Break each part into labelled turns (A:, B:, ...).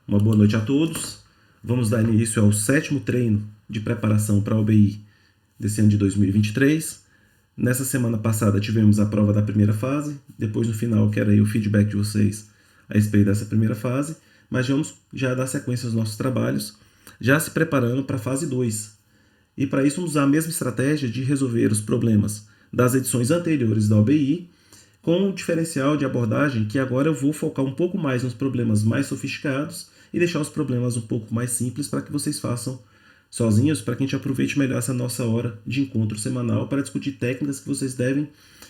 A: Uma boa noite a todos. Vamos dar início ao 7º treino de preparação para a OBI desse ano de 2023. Nessa semana passada tivemos a prova da primeira fase, depois no final quero aí o feedback de vocês a respeito dessa primeira fase, mas vamos já dar sequência aos nossos trabalhos, já se preparando para a fase 2. E para isso vamos usar a mesma estratégia de resolver os problemas das edições anteriores da OBI, com um diferencial de abordagem que agora eu vou focar um pouco mais nos problemas mais sofisticados e deixar os problemas um pouco mais simples para que vocês façam sozinhos, para que a gente aproveite melhor essa nossa hora de encontro semanal para discutir técnicas que vocês devem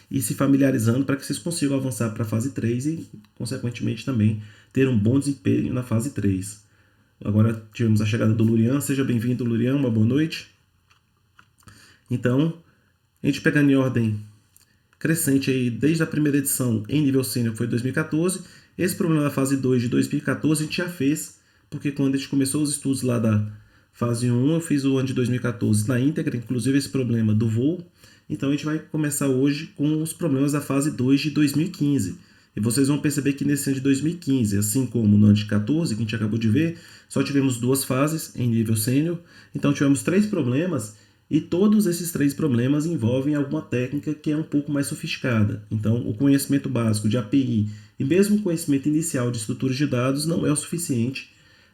A: ir se familiarizando para que vocês consigam avançar para a fase 3 e, consequentemente, também ter um bom desempenho na fase 3. Agora tivemos a chegada do Lurian. Seja bem-vindo, Lurian. Uma boa noite. Então, a gente pegando em ordem crescente aí, desde a primeira edição em nível sênior, que foi 2014. Esse problema da fase 2 de 2014 a gente já fez, porque quando a gente começou os estudos lá da fase 1, eu fiz o ano de 2014 na íntegra, inclusive esse problema do voo. Então a gente vai começar hoje com os problemas da fase 2 de 2015. E vocês vão perceber que nesse ano de 2015, assim como no ano de 14, que a gente acabou de ver, só tivemos 2 fases em nível sênior. Então tivemos 3 problemas, e todos esses 3 problemas envolvem alguma técnica que é um pouco mais sofisticada. Então, o conhecimento básico de API e mesmo o conhecimento inicial de estruturas de dados não é o suficiente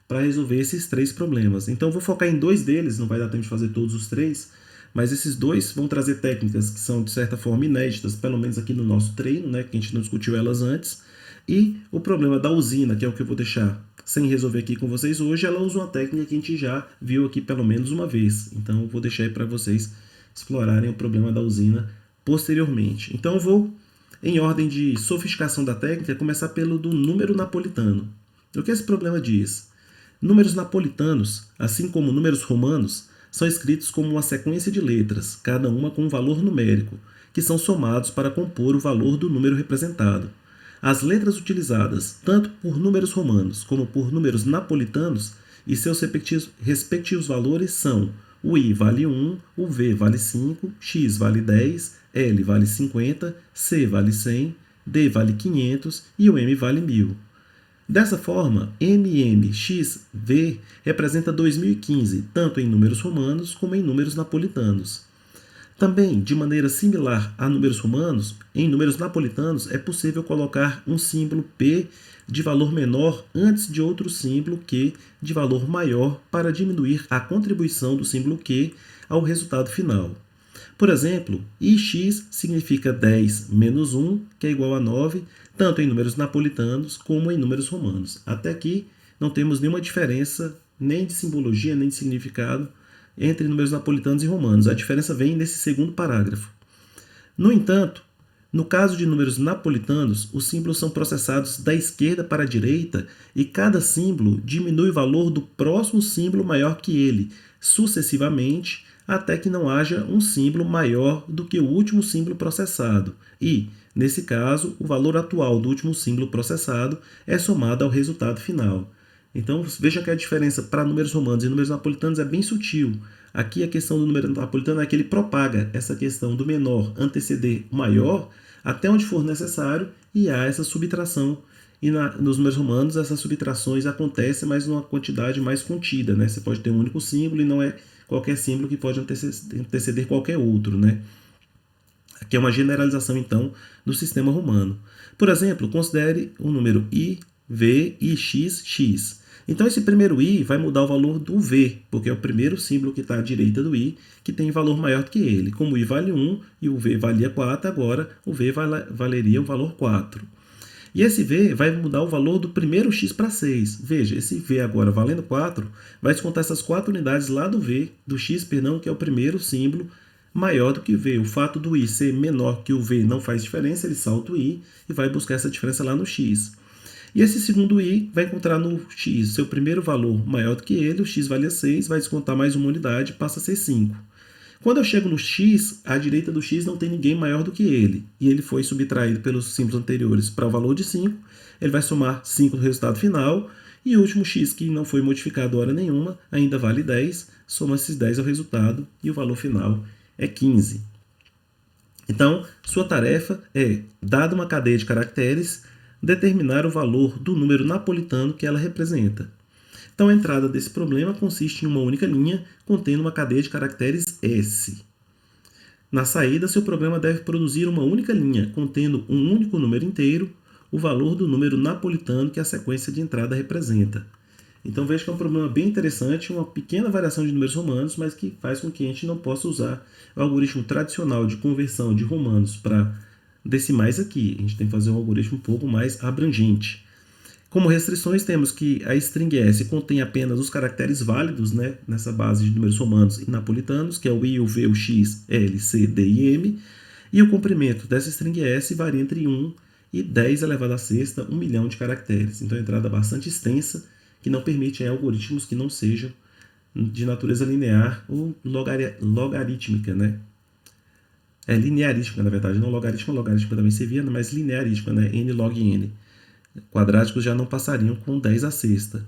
A: para resolver esses 3 problemas. Então, eu vou focar em 2 deles, não vai dar tempo de fazer todos os 3, mas esses 2 vão trazer técnicas que são, de certa forma, inéditas, pelo menos aqui no nosso treino, né, que a gente não discutiu elas antes. E o problema da usina, que é o que eu vou deixar sem resolver aqui com vocês hoje, ela usa uma técnica que a gente já viu aqui pelo menos uma vez. Então, eu vou deixar aí para vocês explorarem o problema da usina posteriormente. Então, eu vou, em ordem de sofisticação da técnica, começar pelo do número napolitano. O que esse problema diz? Números napolitanos, assim como números romanos, são escritos como uma sequência de letras, cada uma com um valor numérico, que são somados para compor o valor do número representado. As letras utilizadas, tanto por números romanos como por números napolitanos, e seus respectivos valores são: o I vale 1, o V vale 5, X vale 10, L vale 50, C vale 100, D vale 500 e o M vale 1000. Dessa forma, MMXV representa 2015, tanto em números romanos como em números napolitanos. Também, de maneira similar a números romanos, em números napolitanos é possível colocar um símbolo P de valor menor antes de outro símbolo Q de valor maior para diminuir a contribuição do símbolo Q ao resultado final. Por exemplo, IX significa 10 menos 1, que é igual a 9, tanto em números napolitanos como em números romanos. Até aqui não temos nenhuma diferença, nem de simbologia, nem de significado, entre números napolitanos e romanos. A diferença vem nesse segundo parágrafo. No entanto, no caso de números napolitanos, os símbolos são processados da esquerda para a direita e cada símbolo diminui o valor do próximo símbolo maior que ele, sucessivamente, até que não haja um símbolo maior do que o último símbolo processado. E, nesse caso, o valor atual do último símbolo processado é somado ao resultado final. Então, veja que a diferença para números romanos e números napolitanos é bem sutil. Aqui a questão do número napolitano é que ele propaga essa questão do menor anteceder o maior até onde for necessário e há essa subtração. E nos números romanos essas subtrações acontecem, mas numa quantidade mais contida, né? Você pode ter um único símbolo e não é qualquer símbolo que pode anteceder qualquer outro, né? Aqui é uma generalização, então, do sistema romano. Por exemplo, considere o número I, V, IX, X. Então, esse primeiro I vai mudar o valor do V, porque é o primeiro símbolo que está à direita do I, que tem valor maior do que ele. Como o I vale 1 e o V valia 4, agora o V valeria o valor 4. E esse V vai mudar o valor do primeiro X para 6. Veja, esse V agora valendo 4, vai descontar essas 4 unidades lá do X, que é o primeiro símbolo, maior do que o V. O fato do I ser menor que o V não faz diferença, ele salta o I e vai buscar essa diferença lá no X. E esse segundo I vai encontrar no X seu primeiro valor maior do que ele, o X valia 6, vai descontar mais uma unidade, passa a ser 5. Quando eu chego no X, à direita do X não tem ninguém maior do que ele, e ele foi subtraído pelos símbolos anteriores para o valor de 5, ele vai somar 5 no resultado final, e o último X, que não foi modificado hora nenhuma, ainda vale 10, soma esses 10 ao resultado, e o valor final é 15. Então, sua tarefa é, dada uma cadeia de caracteres, determinar o valor do número napolitano que ela representa. Então, a entrada desse problema consiste em uma única linha contendo uma cadeia de caracteres S. Na saída, seu programa deve produzir uma única linha contendo um único número inteiro, o valor do número napolitano que a sequência de entrada representa. Então veja que é um problema bem interessante, uma pequena variação de números romanos, mas que faz com que a gente não possa usar o algoritmo tradicional de conversão de romanos para decimais aqui. A gente tem que fazer um algoritmo um pouco mais abrangente. Como restrições, temos que a string S contém apenas os caracteres válidos, né, nessa base de números romanos e napolitanos, que é o I, o V, o X, L, C, D e M, e o comprimento dessa string S varia entre 1 e 10 elevado à sexta, 1 milhão de caracteres. Então, é uma entrada bastante extensa, que não permite algoritmos que não sejam de natureza linear ou logarítmica, né? É linearística, na verdade, não logarítmica, logarítmica também servia, mas linearística, né? N log N. Quadráticos já não passariam com 10 à sexta.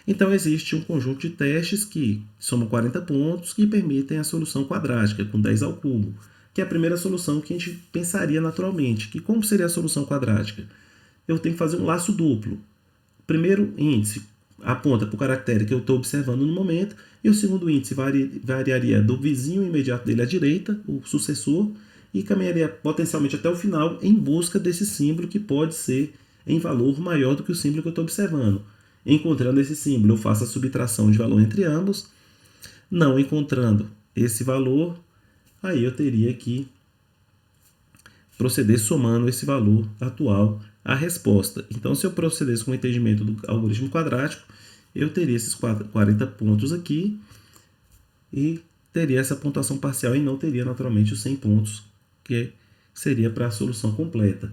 A: Então, existe um conjunto de testes que somam 40 pontos que permitem a solução quadrática, com 10 ao cubo, que é a primeira solução que a gente pensaria naturalmente. Que como seria a solução quadrática? Eu tenho que fazer um laço duplo. O primeiro índice aponta para o caractere que eu estou observando no momento, e o segundo índice variaria do vizinho imediato dele à direita, o sucessor, e caminharia potencialmente até o final em busca desse símbolo que pode ser em valor maior do que o símbolo que eu estou observando. Encontrando esse símbolo, eu faço a subtração de valor entre ambos. Não encontrando esse valor, aí eu teria que proceder somando esse valor atual à resposta. Então, se eu procedesse com o entendimento do algoritmo quadrático, eu teria esses 40 pontos aqui e teria essa pontuação parcial e não teria naturalmente os 100 pontos, que seria para a solução completa.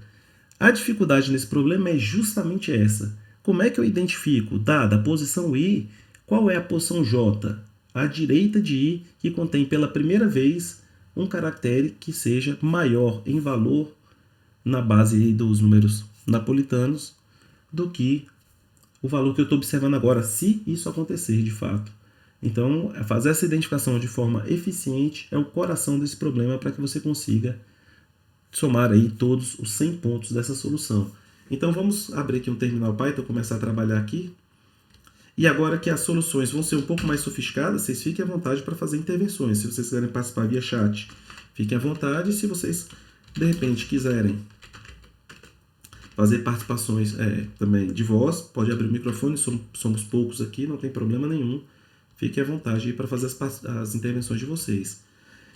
A: A dificuldade nesse problema é justamente essa. Como é que eu identifico, dada a posição I, qual é a posição J, à direita de I, que contém pela primeira vez um caractere que seja maior em valor na base dos números napolitanos do que o valor que eu estou observando agora, se isso acontecer de fato. Então, fazer essa identificação de forma eficiente é o coração desse problema para que você consiga somar aí todos os 100 pontos dessa solução. Então, vamos abrir aqui um terminal Python, começar a trabalhar aqui. E agora que as soluções vão ser um pouco mais sofisticadas, vocês fiquem à vontade para fazer intervenções. Se vocês quiserem participar via chat, fiquem à vontade. Se vocês, de repente, quiserem fazer participações também de voz, pode abrir o microfone, somos poucos aqui, não tem problema nenhum. Fiquem à vontade para fazer as intervenções de vocês.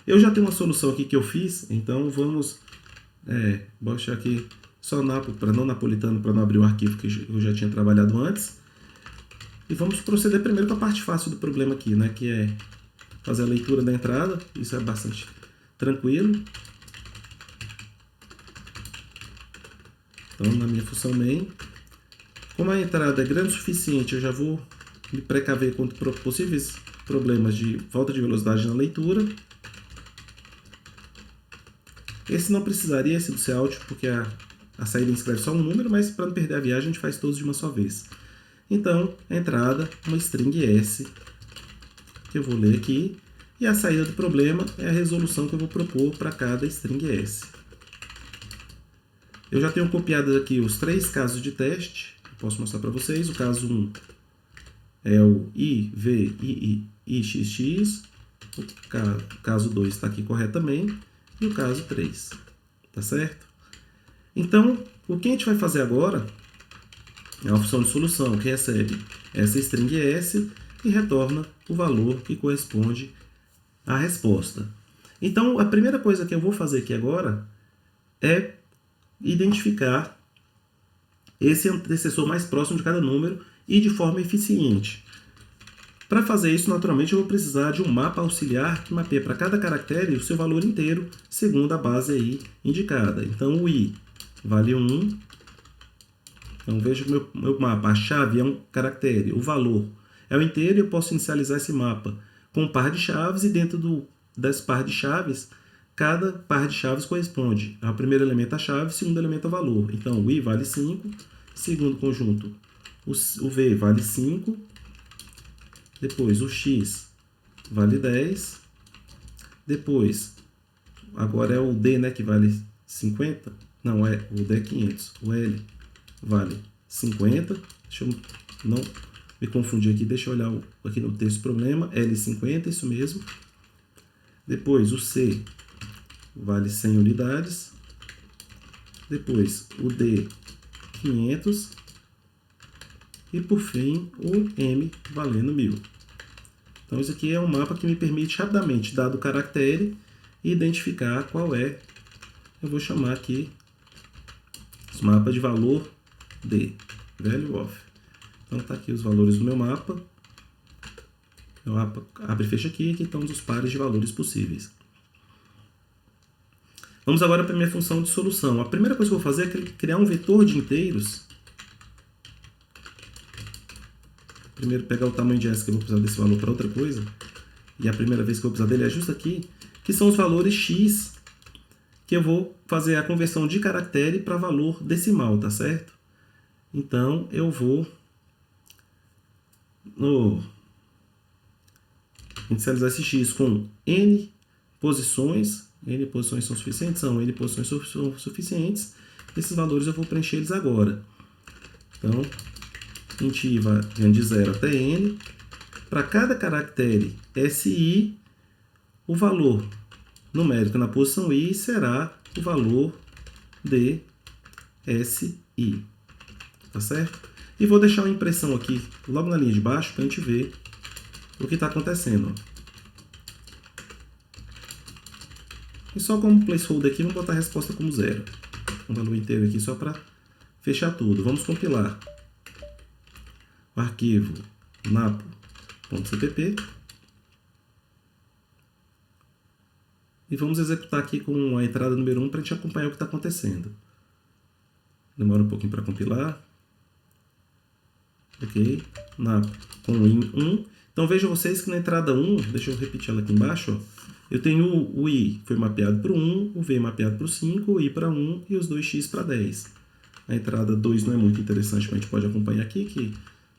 A: Eu já tenho uma solução aqui que eu fiz, então vamos... vou deixar aqui só para não napolitano, para não abrir o arquivo que eu já tinha trabalhado antes. E vamos proceder primeiro com a parte fácil do problema aqui, né, que é fazer a leitura da entrada. Isso é bastante tranquilo. Então, na minha função main, como a entrada é grande o suficiente, eu já vou me precaver contra possíveis problemas de falta de velocidade na leitura. Esse não precisaria esse do cout, porque a saída escreve só um número, mas para não perder a viagem, a gente faz todos de uma só vez. Então, a entrada, uma string S, que eu vou ler aqui, e a saída do problema é a resolução que eu vou propor para cada string S. Eu já tenho copiado aqui os 3 casos de teste, posso mostrar para vocês. O caso 1 é o I, V, I, XX, o caso 2 está aqui corretamente, e o caso 3, tá certo? Então, o que a gente vai fazer agora é a função de solução, que recebe essa string S e retorna o valor que corresponde à resposta. Então, a primeira coisa que eu vou fazer aqui agora é identificar esse antecessor mais próximo de cada número e de forma eficiente. Para fazer isso, naturalmente, eu vou precisar de um mapa auxiliar que mapeia para cada caractere o seu valor inteiro, segundo a base aí indicada. Então, o I vale 1. Então, veja o meu mapa. A chave é um caractere, o valor é o inteiro, e eu posso inicializar esse mapa com um par de chaves, e dentro das par de chaves, cada par de chaves corresponde ao primeiro elemento a chave, segundo elemento a valor. Então, o I vale 5, segundo conjunto, o V vale 5, depois o X vale 10, depois, agora é o D, né, que vale 50, não, o D é 500, o L vale 50, deixa eu não me confundi aqui, deixa eu olhar aqui no texto problema, L50, isso mesmo. Depois o C vale 100 unidades. Depois o D, 500. E por fim o M valendo 1000. Então isso aqui é um mapa que me permite rapidamente, dado o caractere, identificar qual é. Eu vou chamar aqui os mapas de valor D, value of. Então está aqui os valores do meu mapa. Meu mapa abre e fecha aqui, que estão os pares de valores possíveis. Vamos agora para a minha função de solução. A primeira coisa que eu vou fazer é criar um vetor de inteiros. Primeiro pegar o tamanho de S, que eu vou precisar desse valor para outra coisa. E a primeira vez que eu vou precisar dele é justo aqui, que são os valores X, que eu vou fazer a conversão de caractere para valor decimal, tá certo? Então, eu vou inicializar esse X com N posições. N posições são suficientes? São. N posições são suficientes. Esses valores eu vou preencher eles agora. Então, int i vai de 0 até N. Para cada caractere SI, o valor numérico na posição I será o valor de SI. Tá certo? E vou deixar uma impressão aqui, logo na linha de baixo, para a gente ver o que está acontecendo. E só como placeholder aqui, vamos botar a resposta como 0. Um valor inteiro aqui só para fechar tudo. Vamos compilar o arquivo napo.cpp. E vamos executar aqui com a entrada número 1 para a gente acompanhar o que está acontecendo. Demora um pouquinho para compilar. Ok, napo com in1. Então vejam vocês que na entrada 1, deixa eu repetir ela aqui embaixo, ó, eu tenho o i foi mapeado para o 1, o v mapeado para o 5, o i para 1 e os 2x para 10. A entrada 2 não é muito interessante, mas a gente pode acompanhar aqui que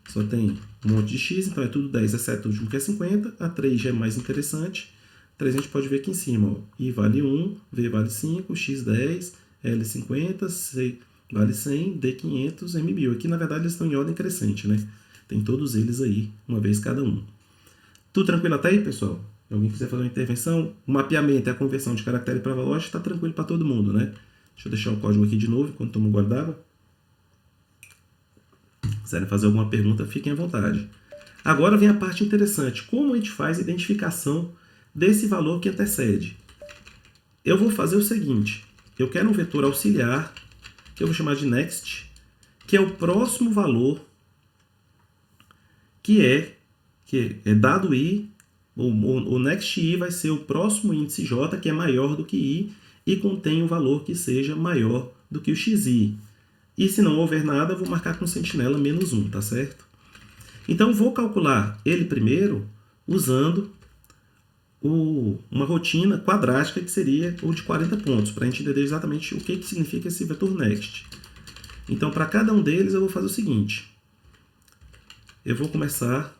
A: só tem um monte de x, então é tudo 10, exceto o último que é 50. A 3 já é mais interessante. A 3 a gente pode ver aqui em cima, ó, i vale 1, v vale 5, x 10, l 50, c vale 100, D 500, M 1000. Aqui, na verdade, eles estão em ordem crescente, né? Tem todos eles aí, uma vez cada um. Tudo tranquilo até aí, pessoal? Se alguém quiser fazer uma intervenção, o mapeamento e a conversão de caractere para valor, está tranquilo para todo mundo, né? Deixa eu deixar o código aqui de novo, enquanto tomo um gole d'água. Se quiserem fazer alguma pergunta, fiquem à vontade. Agora vem a parte interessante. Como a gente faz a identificação desse valor que antecede? Eu vou fazer o seguinte. Eu quero um vetor auxiliar, que eu vou chamar de next, que é o próximo valor que é dado i, o next i vai ser o próximo índice j, que é maior do que i, e contém um valor que seja maior do que o xi. E se não houver nada, eu vou marcar com sentinela -1, tá certo? Então, vou calcular ele primeiro usando uma rotina quadrática, que seria o de 40 pontos, para a gente entender exatamente o que significa esse vetor next. Então, para cada um deles, eu vou fazer o seguinte. Eu vou começar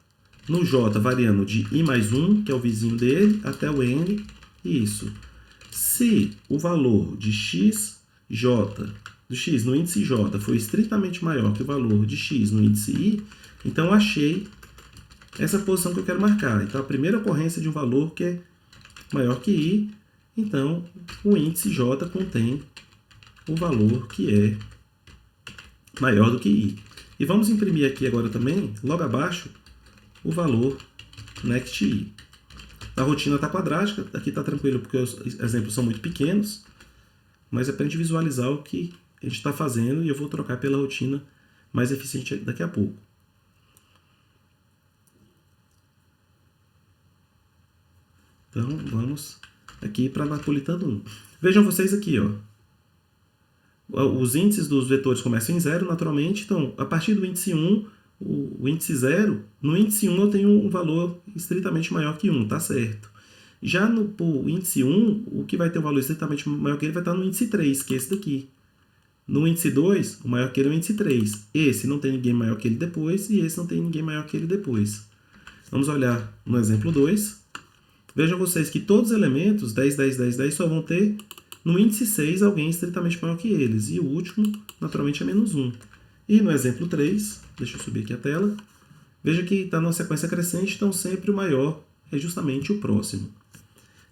A: no j variando de i mais 1, que é o vizinho dele, até o n, e isso. Se o valor de x no índice j for estritamente maior que o valor de x no índice i, então eu achei essa posição que eu quero marcar. Então, a primeira ocorrência de um valor que é maior que i, então o índice j contém o valor que é maior do que i. E vamos imprimir aqui agora também, logo abaixo, o valor next i. A rotina está quadrática, aqui está tranquilo porque os exemplos são muito pequenos, mas é para a gente visualizar o que a gente está fazendo e eu vou trocar pela rotina mais eficiente daqui a pouco. Então, vamos aqui para Napolitano 1. Vejam vocês aqui, ó. Os índices dos vetores começam em 0, naturalmente. Então, a partir do índice 1, o índice 0, no índice 1 eu tenho um valor estritamente maior que 1, tá certo? Já no índice 1, o que vai ter um valor estritamente maior que ele vai estar no índice 3, que é esse daqui. No índice 2, o maior que ele é o índice 3. Esse não tem ninguém maior que ele depois, e esse não tem ninguém maior que ele depois. Vamos olhar no exemplo 2. Vejam vocês que todos os elementos, 10, 10, 10, 10, só vão ter no índice 6 alguém estritamente maior que eles. E o último, naturalmente, é -1. E no exemplo 3, deixa eu subir aqui a tela, Veja que está numa sequência crescente, então sempre o maior é justamente o próximo.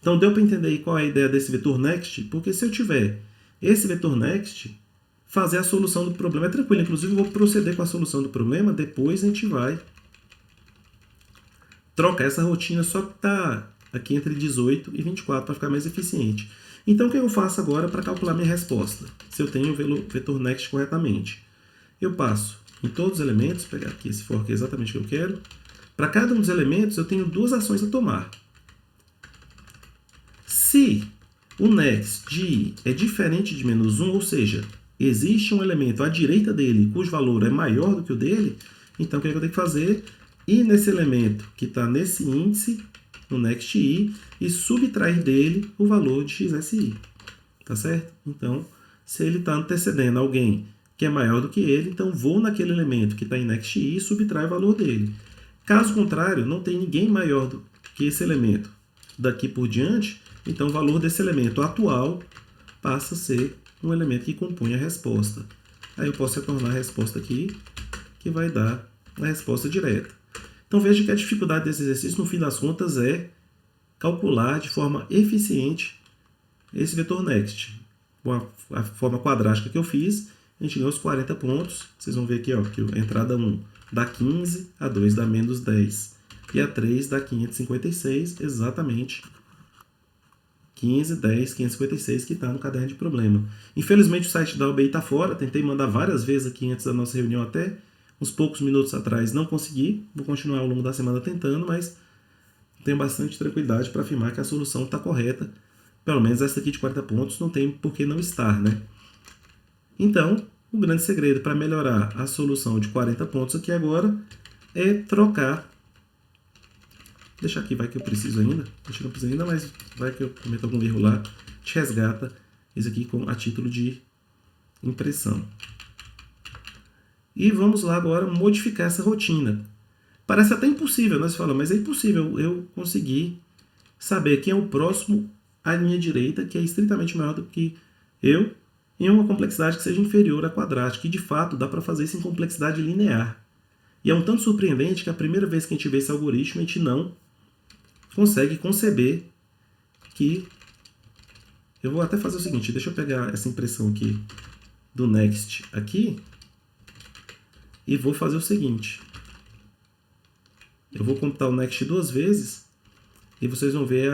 A: Então deu para entender aí qual é a ideia desse vetor next? Porque se eu tiver esse vetor next, fazer a solução do problema é tranquilo. Inclusive eu vou proceder com a solução do problema, depois a gente vai trocar essa rotina, só que está aqui entre 18 e 24 para ficar mais eficiente. Então o que eu faço agora para calcular minha resposta? Se eu tenho o vetor next corretamente. Eu passo em todos os elementos, vou pegar aqui esse for que é exatamente o que eu quero. Para cada um dos elementos eu tenho duas ações a tomar. Se o next de i é diferente de menos 1, ou seja, existe um elemento à direita dele cujo valor é maior do que o dele, então o que eu tenho que fazer? Ir nesse elemento que está nesse índice, no next i, e subtrair dele o valor de xsi. Tá certo? Então, se ele está antecedendo alguém que é maior do que ele, então vou naquele elemento que está em next i e subtrai o valor dele. Caso contrário, não tem ninguém maior do que esse elemento daqui por diante, então o valor desse elemento atual passa a ser um elemento que compõe a resposta. Aí eu posso retornar a resposta aqui, que vai dar a resposta direta. Então veja que a dificuldade desse exercício, no fim das contas, é calcular de forma eficiente esse vetor next. Com a forma quadrática que eu fiz, a gente ganhou os 40 pontos. Vocês vão ver aqui ó, que a entrada 1 dá 15, a 2 dá menos 10 e a 3 dá 556, exatamente 15, 10, 556 que está no caderno de problema. Infelizmente o site da UBI está fora, tentei mandar várias vezes aqui antes da nossa reunião até uns poucos minutos atrás, não consegui. Vou continuar ao longo da semana tentando, mas tenho bastante tranquilidade para afirmar que a solução está correta. Pelo menos essa aqui de 40 pontos não tem por que não estar, né? Então, o grande segredo para melhorar a solução de 40 pontos aqui agora é trocar. Deixa aqui, vai que eu preciso ainda. Acho que não preciso ainda, mas vai que eu cometo algum erro lá. Te resgata isso aqui a título de impressão. E vamos lá agora modificar essa rotina. Parece até impossível, nós falamos, mas é impossível eu conseguir saber quem é o próximo à minha direita, que é estritamente maior do que eu, em uma complexidade que seja inferior à quadrática. E de fato dá para fazer isso em complexidade linear. E é um tanto surpreendente que a primeira vez que a gente vê esse algoritmo, a gente não consegue conceber que... Eu vou até fazer o seguinte, deixa eu pegar essa impressão aqui do next aqui e vou fazer o seguinte. Eu vou computar o next duas vezes e vocês vão ver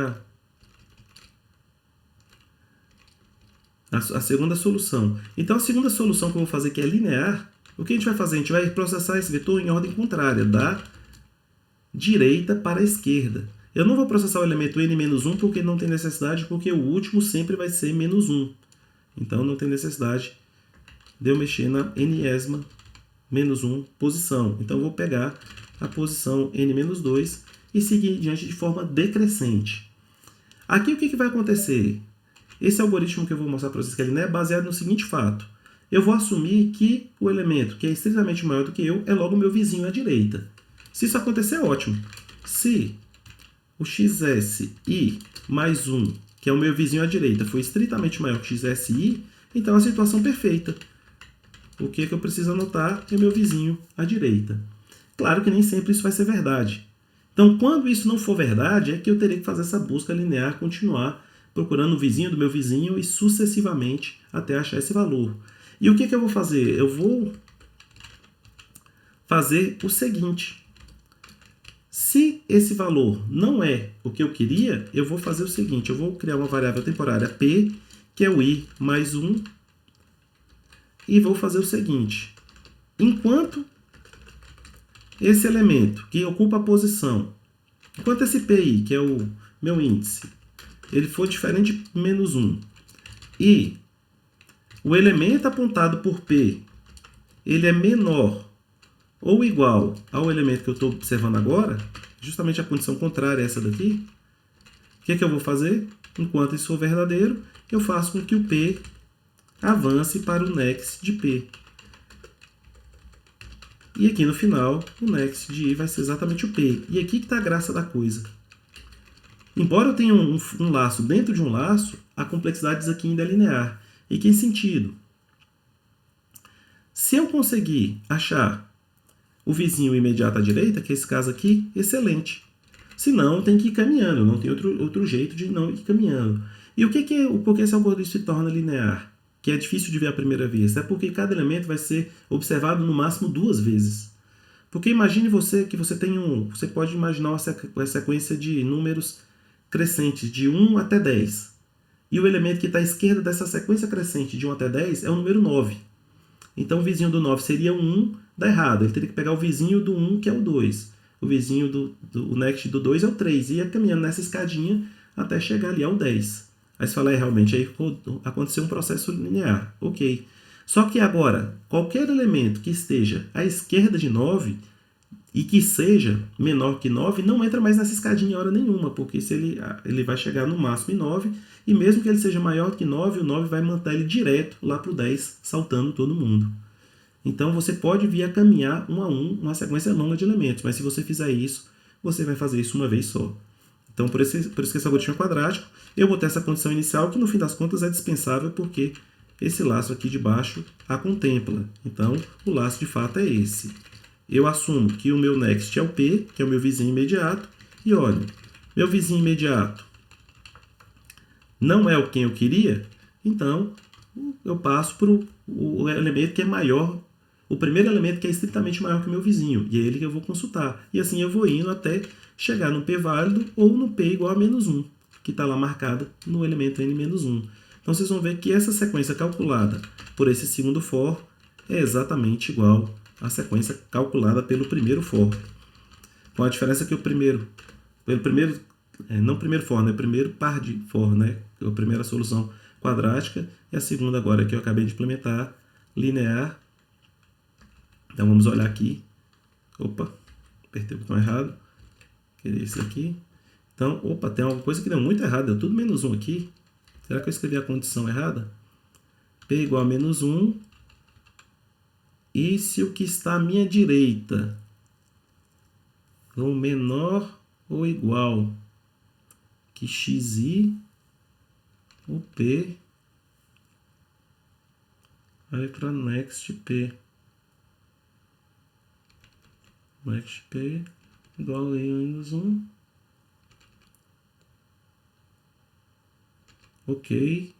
A: a segunda solução. Então a segunda solução que eu vou fazer, que é linear, o que a gente vai fazer? A gente vai processar esse vetor em ordem contrária, da direita para a esquerda. Eu não vou processar o elemento n-1 porque não tem necessidade, porque o último sempre vai ser menos 1. Então não tem necessidade de eu mexer na n-ésima menos 1 posição. Então eu vou pegar a posição n-2 e seguir diante de forma decrescente. Aqui o que vai acontecer? Esse algoritmo que eu vou mostrar para vocês que ele é baseado no seguinte fato. Eu vou assumir que o elemento que é estritamente maior do que eu é logo o meu vizinho à direita. Se isso acontecer, é ótimo. Se o xsi mais 1, que é o meu vizinho à direita, for estritamente maior que xsi, então é a situação perfeita. O que eu preciso anotar é meu vizinho à direita. Claro que nem sempre isso vai ser verdade. Então, quando isso não for verdade, é que eu terei que fazer essa busca linear, continuar procurando o vizinho do meu vizinho e sucessivamente até achar esse valor. E o que eu vou fazer? Eu vou fazer o seguinte. Se esse valor não é o que eu queria, eu vou fazer o seguinte. Eu vou criar uma variável temporária p, que é o i mais 1, e vou fazer o seguinte. Enquanto esse elemento que ocupa a posição, enquanto esse pi, que é o meu índice, ele for diferente de menos 1, e o elemento apontado por P, ele é menor ou igual ao elemento que eu estou observando agora, justamente a condição contrária a essa daqui, o que eu vou fazer? Enquanto isso for verdadeiro, eu faço com que o P avance para o next de P. E aqui no final, o next de I vai ser exatamente o P. E aqui que está a graça da coisa. Embora eu tenha um laço dentro de um laço, a complexidade disso aqui ainda é linear. E que sentido? Se eu conseguir achar O vizinho imediato à direita, que é esse caso aqui, excelente. Se não, tem que ir caminhando, não tem outro jeito de não ir caminhando. E por que esse algoritmo se torna linear? Que é difícil de ver à primeira vista. É porque cada elemento vai ser observado no máximo 2 vezes. Porque imagine que você tem você pode imaginar uma sequência de números crescentes de 1 até 10. E o elemento que está à esquerda dessa sequência crescente de 1 até 10 é o número 9. Então o vizinho do 9 seria o 1, dá errado. Ele teria que pegar o vizinho do 1, que é o 2. O vizinho o next do 2 é o 3. E ia caminhando nessa escadinha até chegar ali ao 10. Aí você fala, realmente, aí aconteceu um processo linear. Ok. Só que agora, qualquer elemento que esteja à esquerda de 9 e que seja menor que 9, não entra mais nessa escadinha em hora nenhuma, porque se ele vai chegar no máximo em 9, e mesmo que ele seja maior que 9, o 9 vai manter ele direto lá para o 10, saltando todo mundo. Então você pode vir a caminhar um a um, uma sequência longa de elementos, mas se você fizer isso, você vai fazer isso uma vez só. Então por isso que esse algoritmo é quadrático. Eu botei essa condição inicial, que no fim das contas é dispensável, porque esse laço aqui de baixo a contempla. Então o laço de fato é esse. Eu assumo que o meu next é o P, que é o meu vizinho imediato, e olha, meu vizinho imediato não é o quem eu queria, então eu passo para o elemento que é maior, o primeiro elemento que é estritamente maior que o meu vizinho, e é ele que eu vou consultar. E assim eu vou indo até chegar no P válido ou no P igual a menos 1, que está lá marcado no elemento N-1. Então vocês vão ver que essa sequência calculada por esse segundo for é exatamente igual à sequência calculada pelo primeiro for. Com a diferença que não o primeiro for, né? O primeiro par de for, né? A primeira solução quadrática e a segunda agora que eu acabei de implementar, linear. Então vamos olhar aqui. Opa, apertei o botão errado. Queria esse aqui. Então, tem alguma coisa que deu muito errado. Deu tudo menos 1 aqui. Será que eu escrevi a condição errada? P igual a menos 1. E se o que está à minha direita for menor ou igual que xi, o P vai para next P. Next P igual a menos 1. Ok.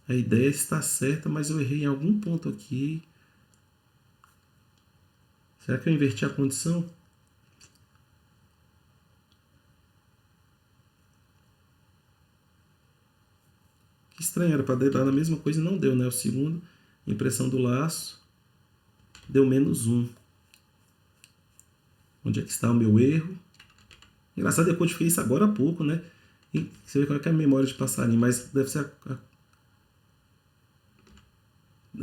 A: A ideia está certa, mas eu errei em algum ponto aqui. Será que eu inverti a condição? Que estranho, era para dar a mesma coisa e não deu, né? O segundo, impressão do laço, deu menos 1. Onde é que está o meu erro? Engraçado, eu codifiquei isso agora há pouco, né? E você vê qual é a memória de passarinho, mas deve ser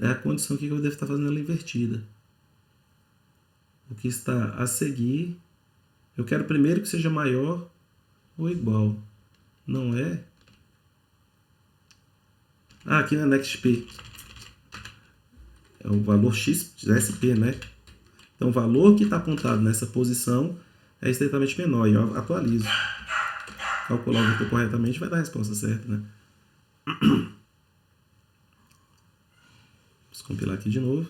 A: a condição aqui que eu devo estar fazendo ela invertida. O que está a seguir, eu quero primeiro que seja maior ou igual. Não é? Aqui na NextP. É o valor x de SP, né? Então o valor que está apontado nessa posição é estritamente menor. E eu atualizo. Calcular o vetor corretamente vai dar a resposta certa, né? Vamos compilar aqui de novo.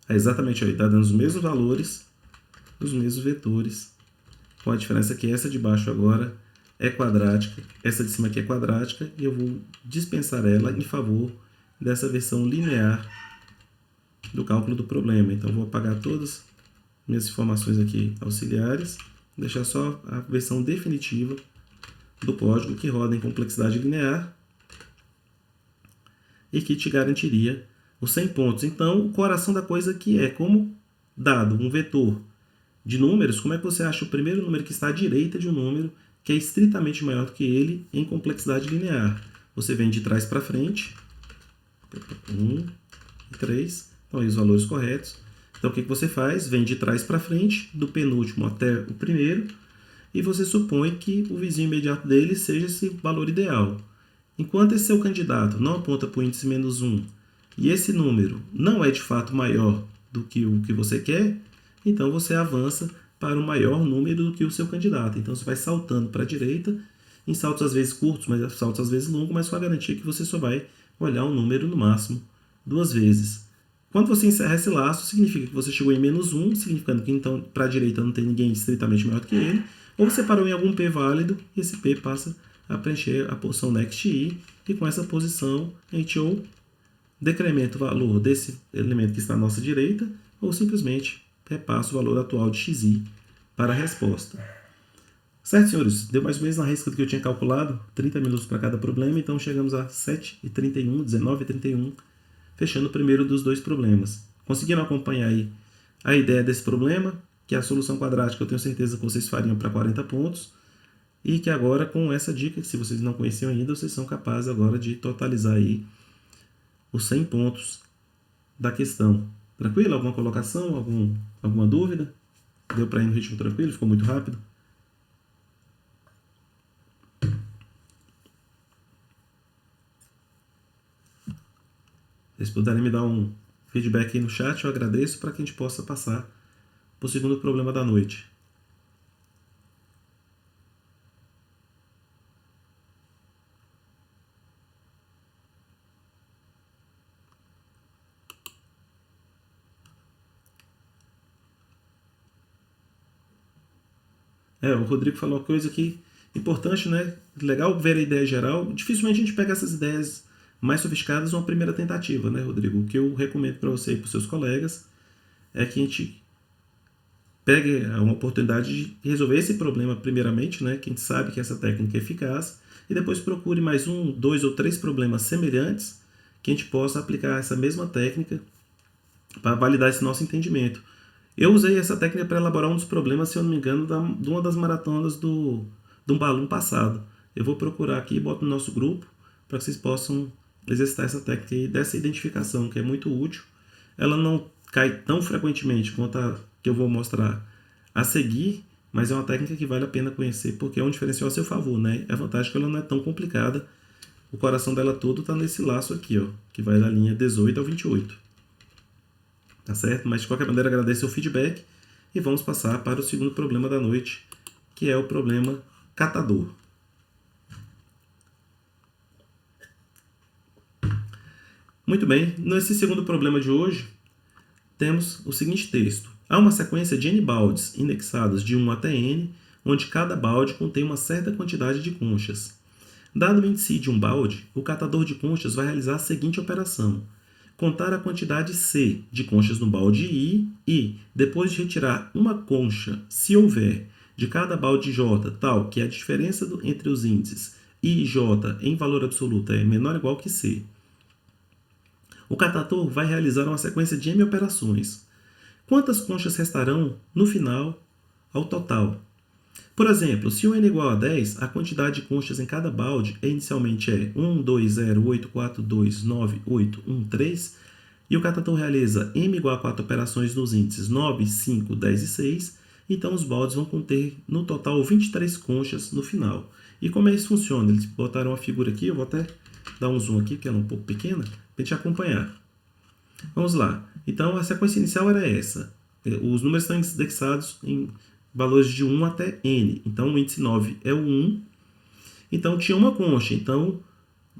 A: É exatamente aí, está dando os mesmos valores, os mesmos vetores, com a diferença que essa de baixo agora é quadrática, essa de cima aqui é quadrática, e eu vou dispensar ela em favor dessa versão linear do cálculo do problema. Então, vou apagar todas as minhas informações aqui auxiliares, deixar só a versão definitiva do código que roda em complexidade linear e que te garantiria os 100 pontos. Então, o coração da coisa aqui é como, dado um vetor de números, como é que você acha o primeiro número que está à direita de um número que é estritamente maior do que ele em complexidade linear? Você vem de trás para frente, 1 e 3, então aí os valores corretos. Então, o que você faz? Vem de trás para frente, do penúltimo até o primeiro, e você supõe que o vizinho imediato dele seja esse valor ideal. Enquanto esse seu candidato não aponta para o índice menos 1, e esse número não é de fato maior do que o que você quer, então você avança para o maior número do que o seu candidato. Então você vai saltando para a direita, em saltos às vezes curtos, mas saltos às vezes longos, mas com a garantia que você só vai olhar um número no máximo 2 vezes. Quando você encerra esse laço, significa que você chegou em -1, significando que então para a direita não tem ninguém estritamente maior do que ele, ou você parou em algum P válido e esse P passa a preencher a posição next i, e com essa posição a gente ou decrementa o valor desse elemento que está à nossa direita, ou simplesmente repassa o valor atual de xi para a resposta. Certo, senhores? Deu mais ou menos na risca do que eu tinha calculado, 30 minutos para cada problema, então chegamos a 7h31, 19h31, fechando o primeiro dos dois problemas. Conseguiram acompanhar aí a ideia desse problema, que é a solução quadrática eu tenho certeza que vocês fariam para 40 pontos, e que agora com essa dica, que se vocês não conheciam ainda, vocês são capazes agora de totalizar aí os 100 pontos da questão. Tranquilo? Alguma colocação? Alguma dúvida? Deu para ir no ritmo tranquilo? Ficou muito rápido? Se vocês puderem me dar um feedback aí no chat, eu agradeço, para que a gente possa passar para o segundo problema da noite. O Rodrigo falou uma coisa aqui importante, né? Legal ver a ideia geral. Dificilmente a gente pega essas ideias mais sofisticadas numa primeira tentativa, né, Rodrigo? O que eu recomendo para você e para os seus colegas é que a gente pegue uma oportunidade de resolver esse problema primeiramente, né? Que a gente sabe que essa técnica é eficaz, e depois procure mais 1, 2 ou 3 problemas semelhantes que a gente possa aplicar essa mesma técnica para validar esse nosso entendimento. Eu usei essa técnica para elaborar um dos problemas, se eu não me engano, de uma das maratonas do Balloon passado. Eu vou procurar aqui e boto no nosso grupo para que vocês possam exercitar essa técnica aí dessa identificação, que é muito útil. Ela não cai tão frequentemente quanto a que eu vou mostrar a seguir, mas é uma técnica que vale a pena conhecer porque é um diferencial a seu favor, né? A vantagem é que ela não é tão complicada. O coração dela todo está nesse laço aqui, ó, que vai da linha 18 ao 28. Tá certo? Mas de qualquer maneira agradeço o feedback e vamos passar para o segundo problema da noite, que é o problema catador. Muito bem, nesse segundo problema de hoje, temos o seguinte texto. Há uma sequência de n baldes indexados de 1 até n, onde cada balde contém uma certa quantidade de conchas. Dado o índice de um balde, o catador de conchas vai realizar a seguinte operação: contar a quantidade C de conchas no balde I e, depois de retirar uma concha, se houver, de cada balde J, tal que a diferença entre os índices I e J em valor absoluto é menor ou igual que C. O catador vai realizar uma sequência de M operações. Quantas conchas restarão no final ao total? Por exemplo, se o n é igual a 10, a quantidade de conchas em cada balde inicialmente é 1, 2, 0, 8, 4, 2, 9, 8, 1, 3, e o catador realiza m igual a 4 operações nos índices 9, 5, 10 e 6, então os baldes vão conter no total 23 conchas no final. E como é isso funciona? Eles botaram uma figura aqui, eu vou até dar um zoom aqui, porque ela é um pouco pequena, para a gente acompanhar. Vamos lá. Então, a sequência inicial era essa. Os números estão indexados em valores de 1 até n. Então, o índice 9 é o 1. Então, tinha uma concha. Então,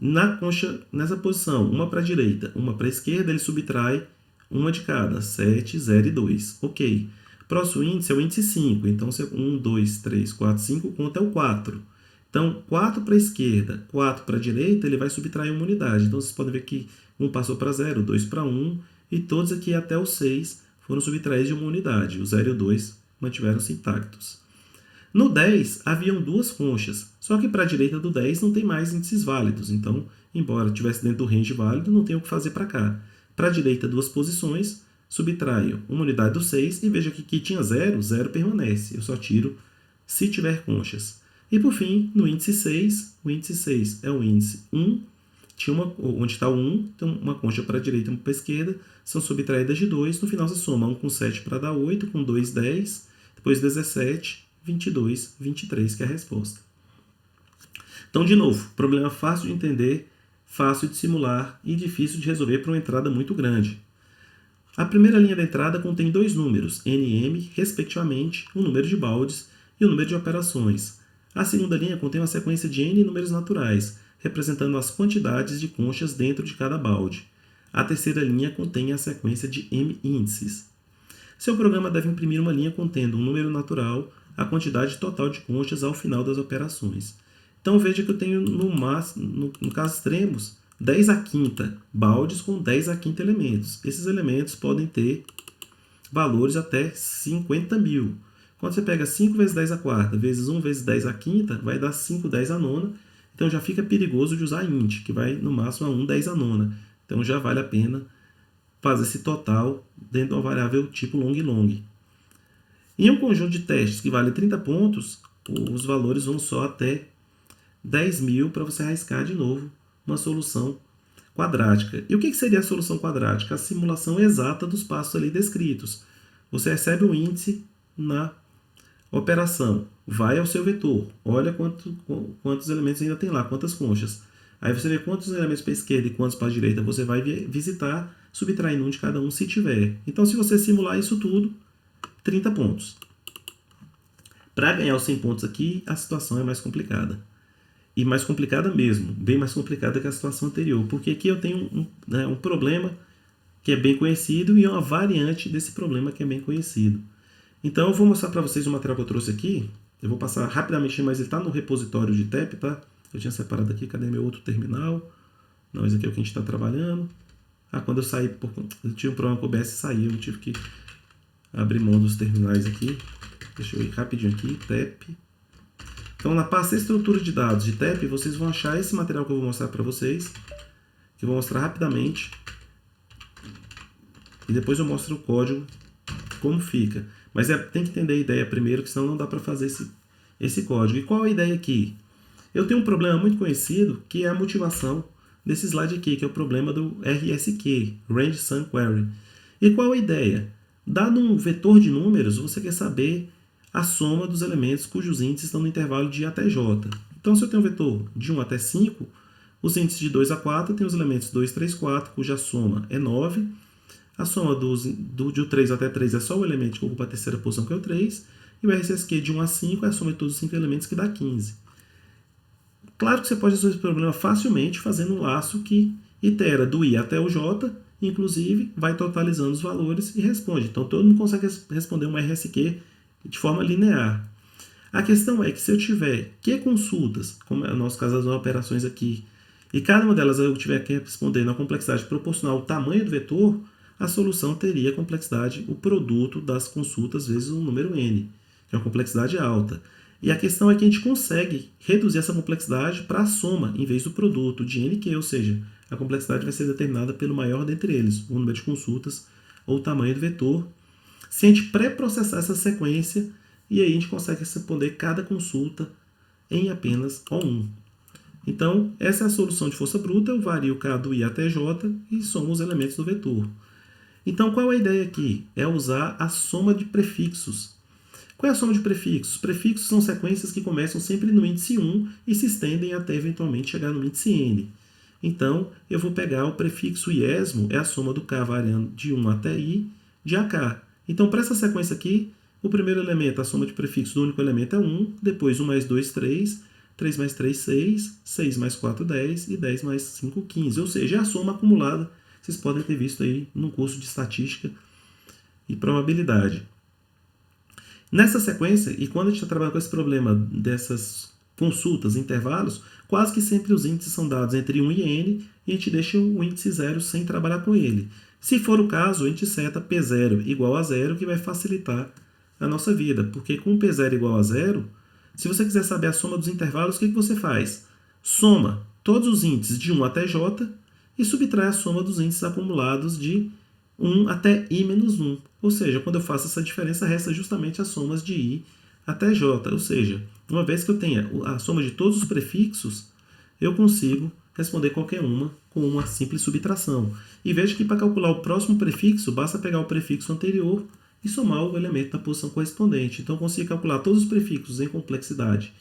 A: na concha, nessa posição, uma para a direita, uma para a esquerda, ele subtrai uma de cada. 7, 0 e 2. Ok. Próximo índice é o índice 5. Então, 1, 2, 3, 4, 5, conta é o 4. Então, 4 para a esquerda, 4 para a direita, ele vai subtrair uma unidade. Então, vocês podem ver que 1 passou para 0, 2 para 1, e todos aqui até o 6 foram subtraídos de uma unidade. O 0 e o 2 mantiveram-se intactos. No 10, haviam duas conchas, só que para a direita do 10 não tem mais índices válidos. Então, embora estivesse dentro do range válido, não tem o que fazer para cá. Para a direita, duas posições, subtraio uma unidade do 6, e veja que aqui tinha 0, 0 permanece. Eu só tiro se tiver conchas. E por fim, no índice 6, o índice 6 é o índice 1, onde está o 1, então uma concha para a direita e uma para a esquerda, são subtraídas de 2, no final se soma 1 com 7 para dar 8, com 2, 10, depois 17, 22, 23, que é a resposta. Então, de novo, problema fácil de entender, fácil de simular e difícil de resolver para uma entrada muito grande. A primeira linha da entrada contém dois números, n e m, respectivamente, o número de baldes e o número de operações. A segunda linha contém uma sequência de n números naturais, representando as quantidades de conchas dentro de cada balde. A terceira linha contém a sequência de M índices. Seu programa deve imprimir uma linha contendo um número natural, a quantidade total de conchas ao final das operações. Então veja que eu tenho no caso extremos, 10 a quinta baldes com 10 a quinta elementos. Esses elementos podem ter valores até 50.000. Quando você pega 5 vezes 10 a quarta vezes 1 vezes 10 a quinta, vai dar 5 10 a nona. Então já fica perigoso de usar int, que vai no máximo a 1 10 a nona. Então já vale a pena fazer esse total dentro de uma variável tipo long. Em um conjunto de testes que vale 30 pontos, os valores vão só até 10.000 para você arriscar de novo uma solução quadrática. E o que seria a solução quadrática? A simulação exata dos passos ali descritos. Você recebe o índice na operação, vai ao seu vetor, olha quantos elementos ainda tem lá, quantas conchas. Aí você vê quantos elementos para a esquerda e quantos para a direita você vai visitar, subtraindo um de cada um se tiver. Então, se você simular isso tudo, 30 pontos. Para ganhar os 100 pontos aqui, a situação é mais complicada. E mais complicada mesmo, bem mais complicada que a situação anterior, porque aqui eu tenho um problema que é bem conhecido e uma variante desse problema que é bem conhecido. Então eu vou mostrar para vocês o material que eu trouxe aqui. Eu vou passar rapidamente, mas ele está no repositório de TEP, tá? Eu tinha separado aqui, cadê meu outro terminal? Não, esse aqui é o que a gente está trabalhando. Quando eu saí, eu tinha um problema com o OBS e saí, eu tive que abrir mão dos terminais aqui. Deixa eu ir rapidinho aqui, TEP. Então, na pasta estrutura de dados de TEP, vocês vão achar esse material que eu vou mostrar para vocês, que eu vou mostrar rapidamente. E depois eu mostro o código, como fica. Mas tem que entender a ideia primeiro, que senão não dá para fazer esse código. E qual a ideia aqui? Eu tenho um problema muito conhecido, que é a motivação desse slide aqui, que é o problema do RSQ, Range Sum Query. E qual a ideia? Dado um vetor de números, você quer saber a soma dos elementos cujos índices estão no intervalo de I até J. Então, se eu tenho um vetor de 1 até 5, os índices de 2 a 4 tem os elementos 2, 3, 4, cuja soma é 9. A soma de 3 até 3 é só o elemento que ocupa a terceira posição, que é o 3. E o RSSQ de 1 a 5 é a soma de todos os 5 elementos, que dá 15. Claro que você pode resolver esse problema facilmente fazendo um laço que itera do I até o J, inclusive vai totalizando os valores e responde. Então, todo mundo consegue responder um RSQ de forma linear. A questão é que se eu tiver Q consultas, como é o nosso caso das operações aqui, e cada uma delas eu tiver que responder na complexidade proporcional ao tamanho do vetor, a solução teria a complexidade, o produto das consultas vezes o número n, que é uma complexidade alta. E a questão é que a gente consegue reduzir essa complexidade para a soma, em vez do produto de nq, ou seja, a complexidade vai ser determinada pelo maior dentre eles, o número de consultas ou o tamanho do vetor, se a gente pré-processar essa sequência, e aí a gente consegue responder cada consulta em apenas O1. Então, essa é a solução de força bruta, eu vario K do I até J e somo os elementos do vetor. Então, qual é a ideia aqui? É usar a soma de prefixos. Qual é a soma de prefixos? Prefixos são sequências que começam sempre no índice 1 e se estendem até eventualmente chegar no índice n. Então, eu vou pegar o prefixo iesmo, é a soma do K variando de 1 até I, de AK. Então, para essa sequência aqui, o primeiro elemento, a soma de prefixos do único elemento é 1, depois 1 mais 2, 3, 3 mais 3, 6, 6 mais 4, 10 e 10 mais 5, 15. Ou seja, é a soma acumulada, vocês podem ter visto aí no curso de estatística e probabilidade. Nessa sequência, e quando a gente está trabalhando com esse problema dessas consultas, intervalos, quase que sempre os índices são dados entre 1 e n, e a gente deixa o índice 0 sem trabalhar com ele. Se for o caso, a gente seta P0 igual a 0, que vai facilitar a nossa vida, porque com P0 igual a 0, se você quiser saber a soma dos intervalos, o que você faz? Soma todos os índices de 1 até J e subtrai a soma dos índices acumulados de 1 até I menos 1. Ou seja, quando eu faço essa diferença, resta justamente as somas de I até J. Ou seja, uma vez que eu tenha a soma de todos os prefixos, eu consigo responder qualquer uma com uma simples subtração. E veja que para calcular o próximo prefixo, basta pegar o prefixo anterior e somar o elemento da posição correspondente. Então, eu consigo calcular todos os prefixos em complexidade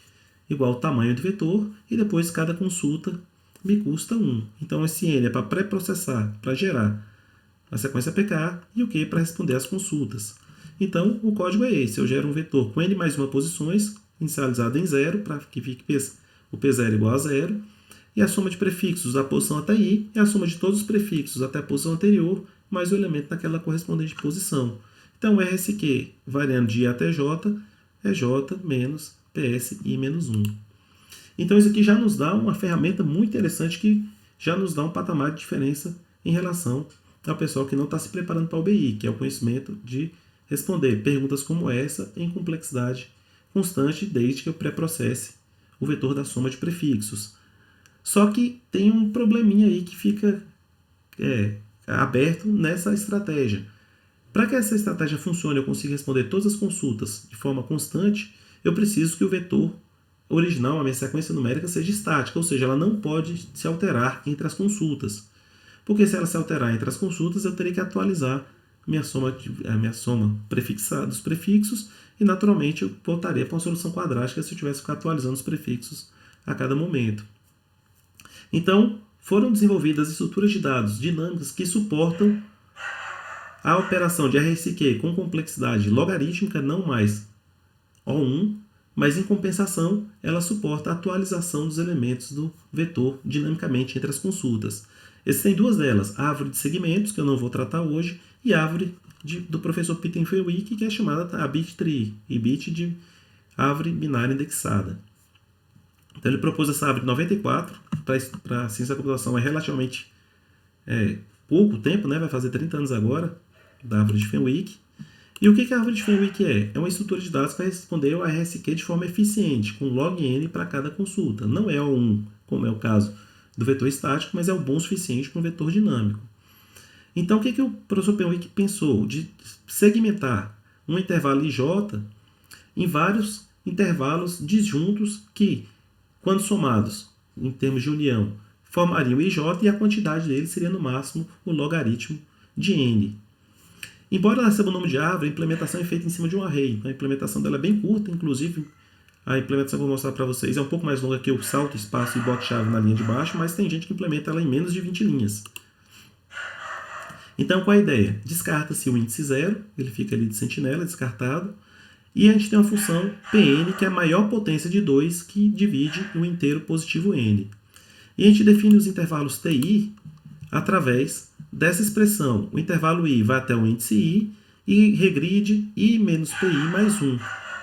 A: igual ao tamanho do vetor, e depois cada consulta me custa 1. Então, esse n é para pré-processar, para gerar a sequência PK, e o Q para responder às consultas. Então, o código é esse. Eu gero um vetor com n mais 1 posições, inicializado em 0, para que fique o P0 igual a 0, e a soma de prefixos da posição até i é a soma de todos os prefixos até a posição anterior, mais o elemento naquela correspondente posição. Então, RSQ, variando de i até j, é j menos PSI menos 1. Então, isso aqui já nos dá uma ferramenta muito interessante que já nos dá um patamar de diferença em relação ao pessoal que não está se preparando para o OBI, que é o conhecimento de responder perguntas como essa em complexidade constante desde que eu pré-processe o vetor da soma de prefixos. Só que tem um probleminha aí que fica aberto nessa estratégia. Para que essa estratégia funcione e eu consiga responder todas as consultas de forma constante, eu preciso que o vetor original, a minha sequência numérica, seja estática, ou seja, ela não pode se alterar entre as consultas. Porque se ela se alterar entre as consultas, eu teria que atualizar a minha soma prefixada dos prefixos e, naturalmente, eu voltaria para uma solução quadrática se eu tivesse que ficar atualizando os prefixos a cada momento. Então, foram desenvolvidas estruturas de dados dinâmicas que suportam a operação de RSQ com complexidade logarítmica, não mais O1, mas em compensação ela suporta a atualização dos elementos do vetor dinamicamente entre as consultas. Existem duas delas, a árvore de segmentos, que eu não vou tratar hoje, e a árvore do professor Peter Fenwick, que é chamada a bit tree, e bit de árvore binária indexada. Então ele propôs essa árvore de 94, para a ciência da computação é relativamente pouco tempo, né? Vai fazer 30 anos agora, da árvore de Fenwick. E o que a árvore de Fenwick é? É uma estrutura de dados para responder ao RSQ de forma eficiente, com log n para cada consulta. Não é O1, como é o caso do vetor estático, mas é o bom o suficiente para um vetor dinâmico. Então, o que o professor Fenwick pensou? De segmentar um intervalo IJ em vários intervalos disjuntos que, quando somados em termos de união, formariam IJ e a quantidade deles seria no máximo o logaritmo de n. Embora ela receba o nome de árvore, a implementação é feita em cima de um array. A implementação dela é bem curta, inclusive a implementação que eu vou mostrar para vocês é um pouco mais longa que o salto, espaço e bote-chave na linha de baixo, mas tem gente que implementa ela em menos de 20 linhas. Então, qual é a ideia? Descarta-se o índice 0, ele fica ali de sentinela, descartado, e a gente tem uma função Pn, que é a maior potência de 2, que divide o inteiro positivo n. E a gente define os intervalos Ti através dessa expressão. O intervalo i vai até o índice i e regride i menos pi mais 1.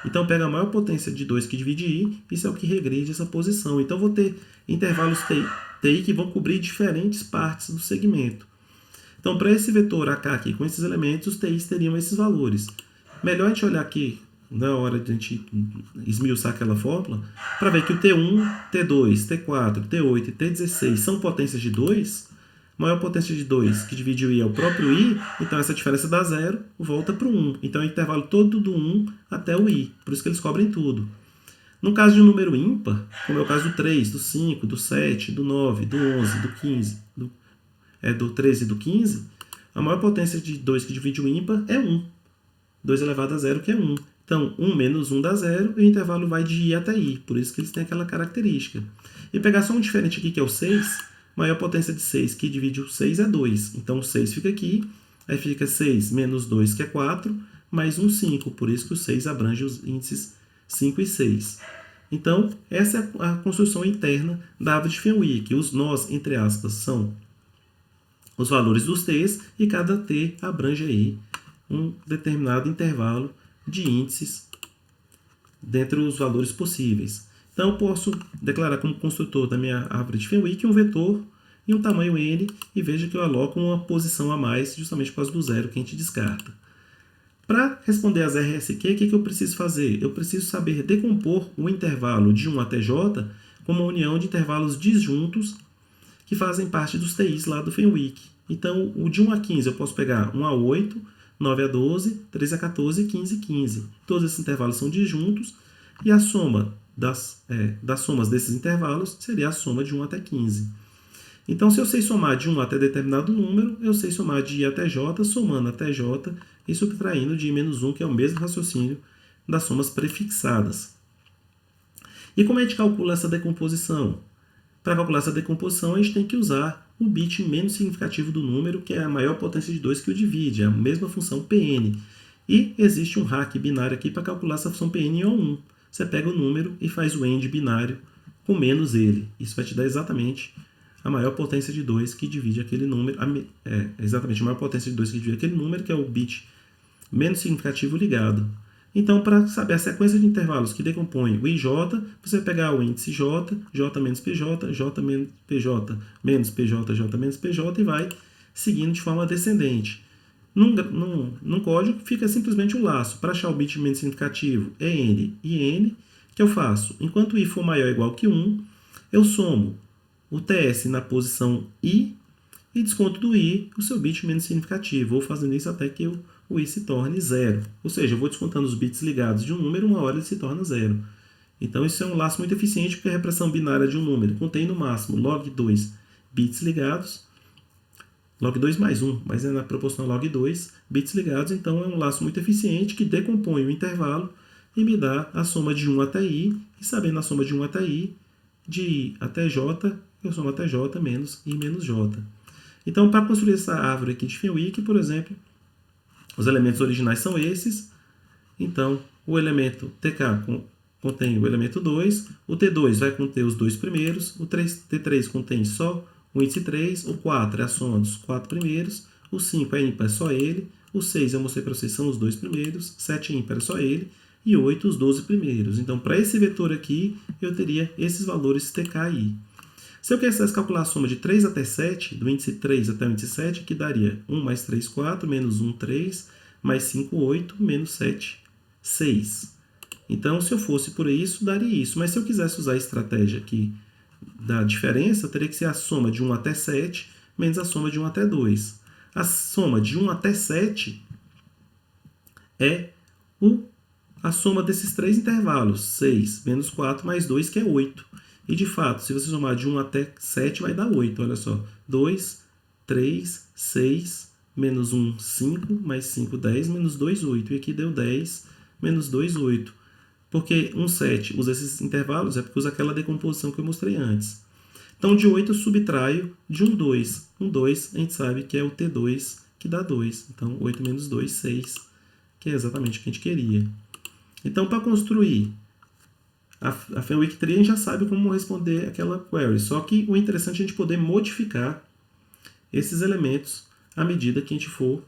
A: Então, pega a maior potência de 2 que divide i, isso é o que regride essa posição. Então, vou ter intervalos ti que vão cobrir diferentes partes do segmento. Então, para esse vetor AK aqui, com esses elementos, os ti's teriam esses valores. Melhor a gente olhar aqui, na hora de a gente esmiuçar aquela fórmula, para ver que o T1, T2, T4, T8 e T16 são potências de 2, maior potência de 2 que divide o i é o próprio i, então essa diferença dá 0, volta para o 1. Então é o intervalo todo do 1 até o i, por isso que eles cobrem tudo. No caso de um número ímpar, como é o caso do 3, do 5, do 7, do 9, do 11, do 15, do 13 e do 15, a maior potência de 2 que divide o ímpar é 1. 2 elevado a 0, que é 1. Então, 1 menos 1 dá 0 e o intervalo vai de i até i, por isso que eles têm aquela característica. E pegar só um diferente aqui, que é o 6, maior potência de 6 que divide o 6 é 2. Então, o 6 fica aqui, aí fica 6 menos 2, que é 4, mais 1, 5. Por isso que o 6 abrange os índices 5 e 6. Então, essa é a construção interna da árvore de Fenwick. Os nós, entre aspas, são os valores dos t's e cada t abrange aí um determinado intervalo de índices dentre os valores possíveis. Então, eu posso declarar como construtor da minha árvore de Fenwick um vetor e um tamanho n, e veja que eu aloco uma posição a mais justamente por causa do 0 que a gente descarta. Para responder às RSQ, o que eu preciso fazer? Eu preciso saber decompor o intervalo de 1 até j como uma união de intervalos disjuntos que fazem parte dos TIs lá do Fenwick. Então, o de 1 a 15 eu posso pegar 1 a 8, 9 a 12, 13 a 14, 15 a 15. Todos esses intervalos são disjuntos e a soma das somas desses intervalos seria a soma de 1 até 15. Então, se eu sei somar de 1 até determinado número, eu sei somar de i até j, somando até j e subtraindo de i menos 1, que é o mesmo raciocínio das somas prefixadas. E como a gente calcula essa decomposição? Para calcular essa decomposição, a gente tem que usar o bit menos significativo do número, que é a maior potência de 2 que o divide, é a mesma função Pn. E existe um hack binário aqui para calcular essa função Pn em O1. Você pega o número e faz o AND binário com menos ele. Isso vai te dar exatamente a maior potência de 2 que divide aquele número. Exatamente a maior potência de 2 que divide aquele número, que é o bit menos significativo ligado. Então, para saber a sequência de intervalos que decompõem o IJ, você vai pegar o índice J, J menos PJ, J menos PJ, menos PJ, J menos PJ, e vai seguindo de forma descendente. Num código fica simplesmente o laço. Para achar o bit menos significativo é N e N, que eu faço. Enquanto I for maior ou igual que 1, eu somo o TS na posição I e desconto do I o seu bit menos significativo. Vou fazendo isso até que o I se torne 0. Ou seja, eu vou descontando os bits ligados de um número, uma hora ele se torna 0. Então, isso é um laço muito eficiente, porque a repressão binária de um número contém no máximo log 2 bits ligados, log 2 mais 1, mas é na proporção log 2 bits ligados. Então, é um laço muito eficiente que decompõe o intervalo e me dá a soma de 1 até I, e sabendo a soma de 1 até I, de I até J, eu somo até J menos I menos J. Então, para construir essa árvore aqui de Fenwick, por exemplo, os elementos originais são esses. Então, o elemento TK contém o elemento 2, o T2 vai conter os dois primeiros, o T3 contém só o índice 3, o 4 é a soma dos 4 primeiros, o 5 é ímpar, é só ele, o 6 eu mostrei para vocês são os dois primeiros, 7 é ímpar, é só ele, e 8 os 12 primeiros. Então, para esse vetor aqui, eu teria esses valores TK e I. Se eu quisesse calcular a soma de 3 até 7, do índice 3 até o índice 7, que daria 1 mais 3, 4, menos 1, 3, mais 5, 8, menos 7, 6. Então, se eu fosse por isso, daria isso. Mas se eu quisesse usar a estratégia aqui da diferença, teria que ser a soma de 1 até 7, menos a soma de 1 até 2. A soma de 1 até 7 é a soma desses três intervalos, 6 menos 4 mais 2, que é 8. E, de fato, se você somar de 1 até 7, vai dar 8. Olha só. 2, 3, 6, menos 1, 5, mais 5, 10, menos 2, 8. E aqui deu 10, menos 2, 8. Porque 1, 7 usa esses intervalos, é porque usa aquela decomposição que eu mostrei antes. Então, de 8 eu subtraio de 1, 2. 1, 2, a gente sabe que é o T2, que dá 2. Então, 8 menos 2, 6, que é exatamente o que a gente queria. Então, para construir a Fenwick Tree, a gente já sabe como responder aquela query. Só que o interessante é a gente poder modificar esses elementos à medida que a gente for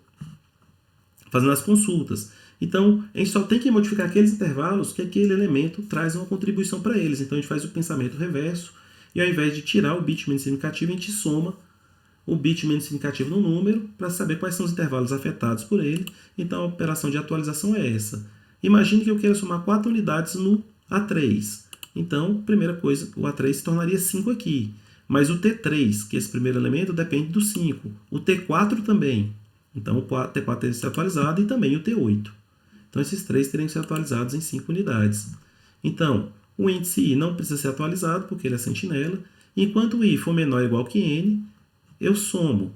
A: fazendo as consultas. Então, a gente só tem que modificar aqueles intervalos que aquele elemento traz uma contribuição para eles. Então, a gente faz o pensamento reverso e, ao invés de tirar o bit menos significativo, a gente soma o bit menos significativo no número para saber quais são os intervalos afetados por ele. Então, a operação de atualização é essa. Imagine que eu queira somar 4 unidades no A3. Então, primeira coisa, o A3 se tornaria 5 aqui. Mas o T3, que é esse primeiro elemento, depende do 5. O T4 também. Então, o T4 teria que ser atualizado e também o T8. Então, esses três teriam que ser atualizados em 5 unidades. Então, o índice I não precisa ser atualizado, porque ele é sentinela. Enquanto o I for menor ou igual que N, eu somo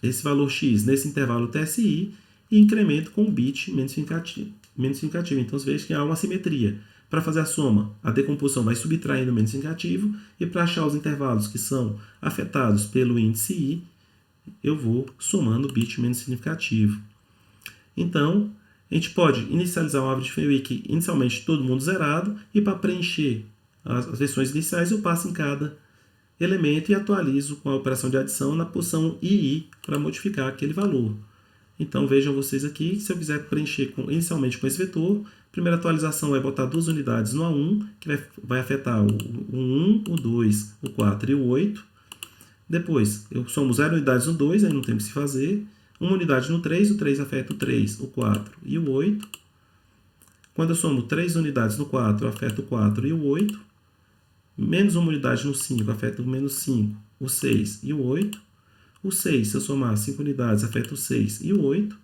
A: esse valor X nesse intervalo TSI e incremento com o bit menos significativo. Então, você vê que há uma simetria. Para fazer a soma, a decomposição vai subtraindo o menos significativo, e para achar os intervalos que são afetados pelo índice I, eu vou somando o bit menos significativo. Então, a gente pode inicializar uma árvore de Fenwick inicialmente todo mundo zerado, e para preencher as versões iniciais eu passo em cada elemento e atualizo com a operação de adição na posição II para modificar aquele valor. Então, vejam vocês aqui, se eu quiser preencher inicialmente com esse vetor, a primeira atualização é botar 2 unidades no A1, que vai afetar o 1, o 2, o 4 e o 8. Depois, eu somo 0 unidades no 2, aí não tem o que se fazer. 1 unidade no 3, o 3 afeta o 3, o 4 e o 8. Quando eu somo 3 unidades no 4, afeta o 4 e o 8. Menos 1 unidade no 5, afeta o menos 5, o 6 e o 8. O 6, se eu somar 5 unidades, afeta o 6 e o 8.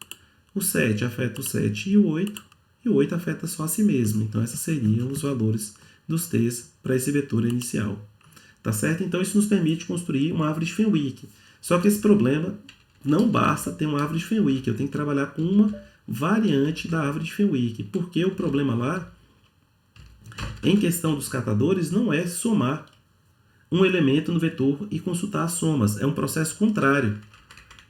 A: O 7 afeta o 7 e o 8. E o 8 afeta só a si mesmo. Então, esses seriam os valores dos T's para esse vetor inicial. Tá certo? Então, isso nos permite construir uma árvore de Fenwick. Só que esse problema não basta ter uma árvore de Fenwick. Eu tenho que trabalhar com uma variante da árvore de Fenwick. Porque o problema lá, em questão dos catadores, não é somar um elemento no vetor e consultar as somas. É um processo contrário.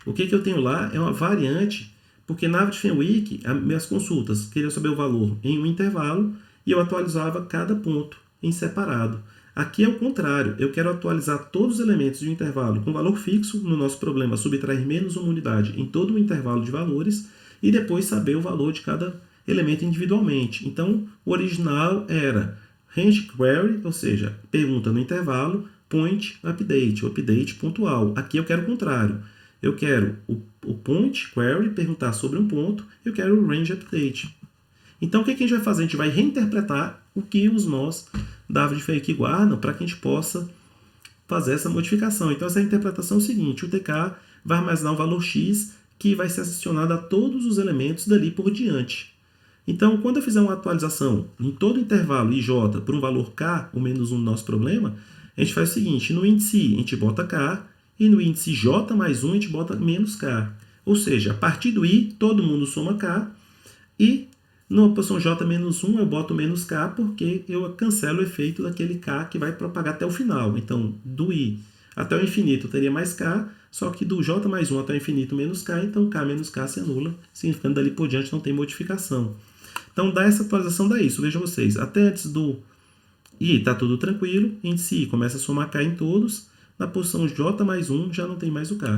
A: O que eu tenho lá é uma variante, porque na árvore de Fenwick, as minhas consultas queriam saber o valor em um intervalo e eu atualizava cada ponto em separado. Aqui é o contrário, eu quero atualizar todos os elementos de um intervalo com valor fixo, no nosso problema subtrair menos uma unidade em todo o intervalo de valores, e depois saber o valor de cada elemento individualmente. Então, o original era range query, ou seja, pergunta no intervalo, point update, o update pontual. Aqui eu quero o contrário. Eu quero o point query, perguntar sobre um ponto, eu quero o range update. Então, o que a gente vai fazer? A gente vai reinterpretar o que os nós da árvore de Feywick guardam para que a gente possa fazer essa modificação. Então, essa interpretação é o seguinte, o TK vai armazenar um valor x que vai ser adicionado a todos os elementos dali por diante. Então, quando eu fizer uma atualização em todo o intervalo ij por um valor k, o menos 1 do nosso problema, a gente faz o seguinte, no índice i a gente bota k, e no índice j mais 1 a gente bota menos k. Ou seja, a partir do i, todo mundo soma k, e na posição j menos 1 eu boto menos k, porque eu cancelo o efeito daquele k que vai propagar até o final. Então, do i até o infinito teria mais k, só que do j mais 1 até o infinito menos k, então k menos k se anula, significando dali por diante não tem modificação. Então, dá essa atualização, dá isso. Vejam vocês, até antes do i está tudo tranquilo, índice i começa a somar k em todos, na posição j mais 1 já não tem mais o k.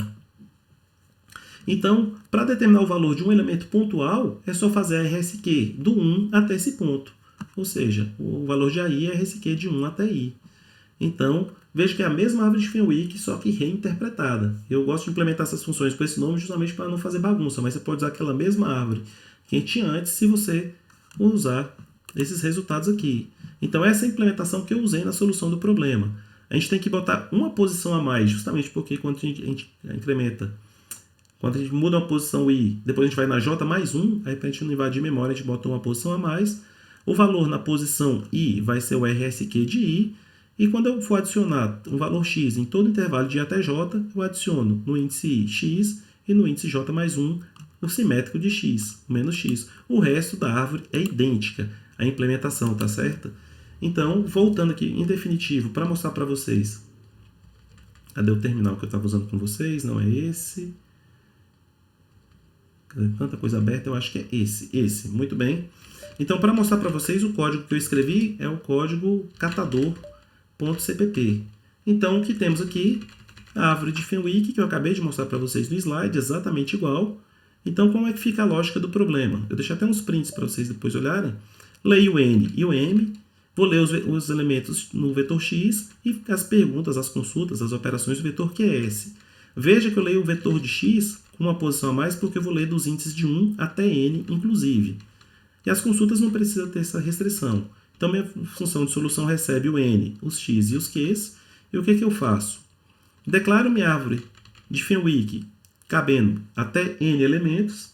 A: Então, para determinar o valor de um elemento pontual, é só fazer a RSQ do 1 até esse ponto. Ou seja, o valor de AI é RSQ de 1 até I. Então, veja que é a mesma árvore de Fenwick, só que reinterpretada. Eu gosto de implementar essas funções com esse nome justamente para não fazer bagunça, mas você pode usar aquela mesma árvore que a gente tinha antes se você usar esses resultados aqui. Então, essa é a implementação que eu usei na solução do problema. A gente tem que botar uma posição a mais, justamente porque quando a gente incrementa, quando a gente muda uma posição i, depois a gente vai na j mais 1, aí para a gente não invadir memória, a gente bota uma posição a mais. O valor na posição i vai ser o RSQ de i, e quando eu for adicionar um valor x em todo o intervalo de i até j, eu adiciono no índice i x e no índice j mais 1 o simétrico de x, menos x. O resto da árvore é idêntica, a implementação, tá certa? Então, voltando aqui em definitivo, para mostrar para vocês. Cadê o terminal que eu estava usando com vocês? Não é esse. Cadê tanta coisa aberta? Eu acho que é esse. Muito bem. Então, para mostrar para vocês, o código que eu escrevi é o código catador.cpp. Então, o que temos aqui? A árvore de Fenwick, que eu acabei de mostrar para vocês no slide, exatamente igual. Então, como é que fica a lógica do problema? Eu deixei até uns prints para vocês depois olharem. Leio o n e o m. Vou ler os elementos no vetor x e as perguntas, as consultas, as operações do vetor QS. Veja que eu leio o vetor de x com uma posição a mais porque eu vou ler dos índices de 1 até n, inclusive. E as consultas não precisam ter essa restrição. Então, minha função de solução recebe o n, os x e os qs. E o que eu faço? Declaro minha árvore de Fenwick cabendo até n elementos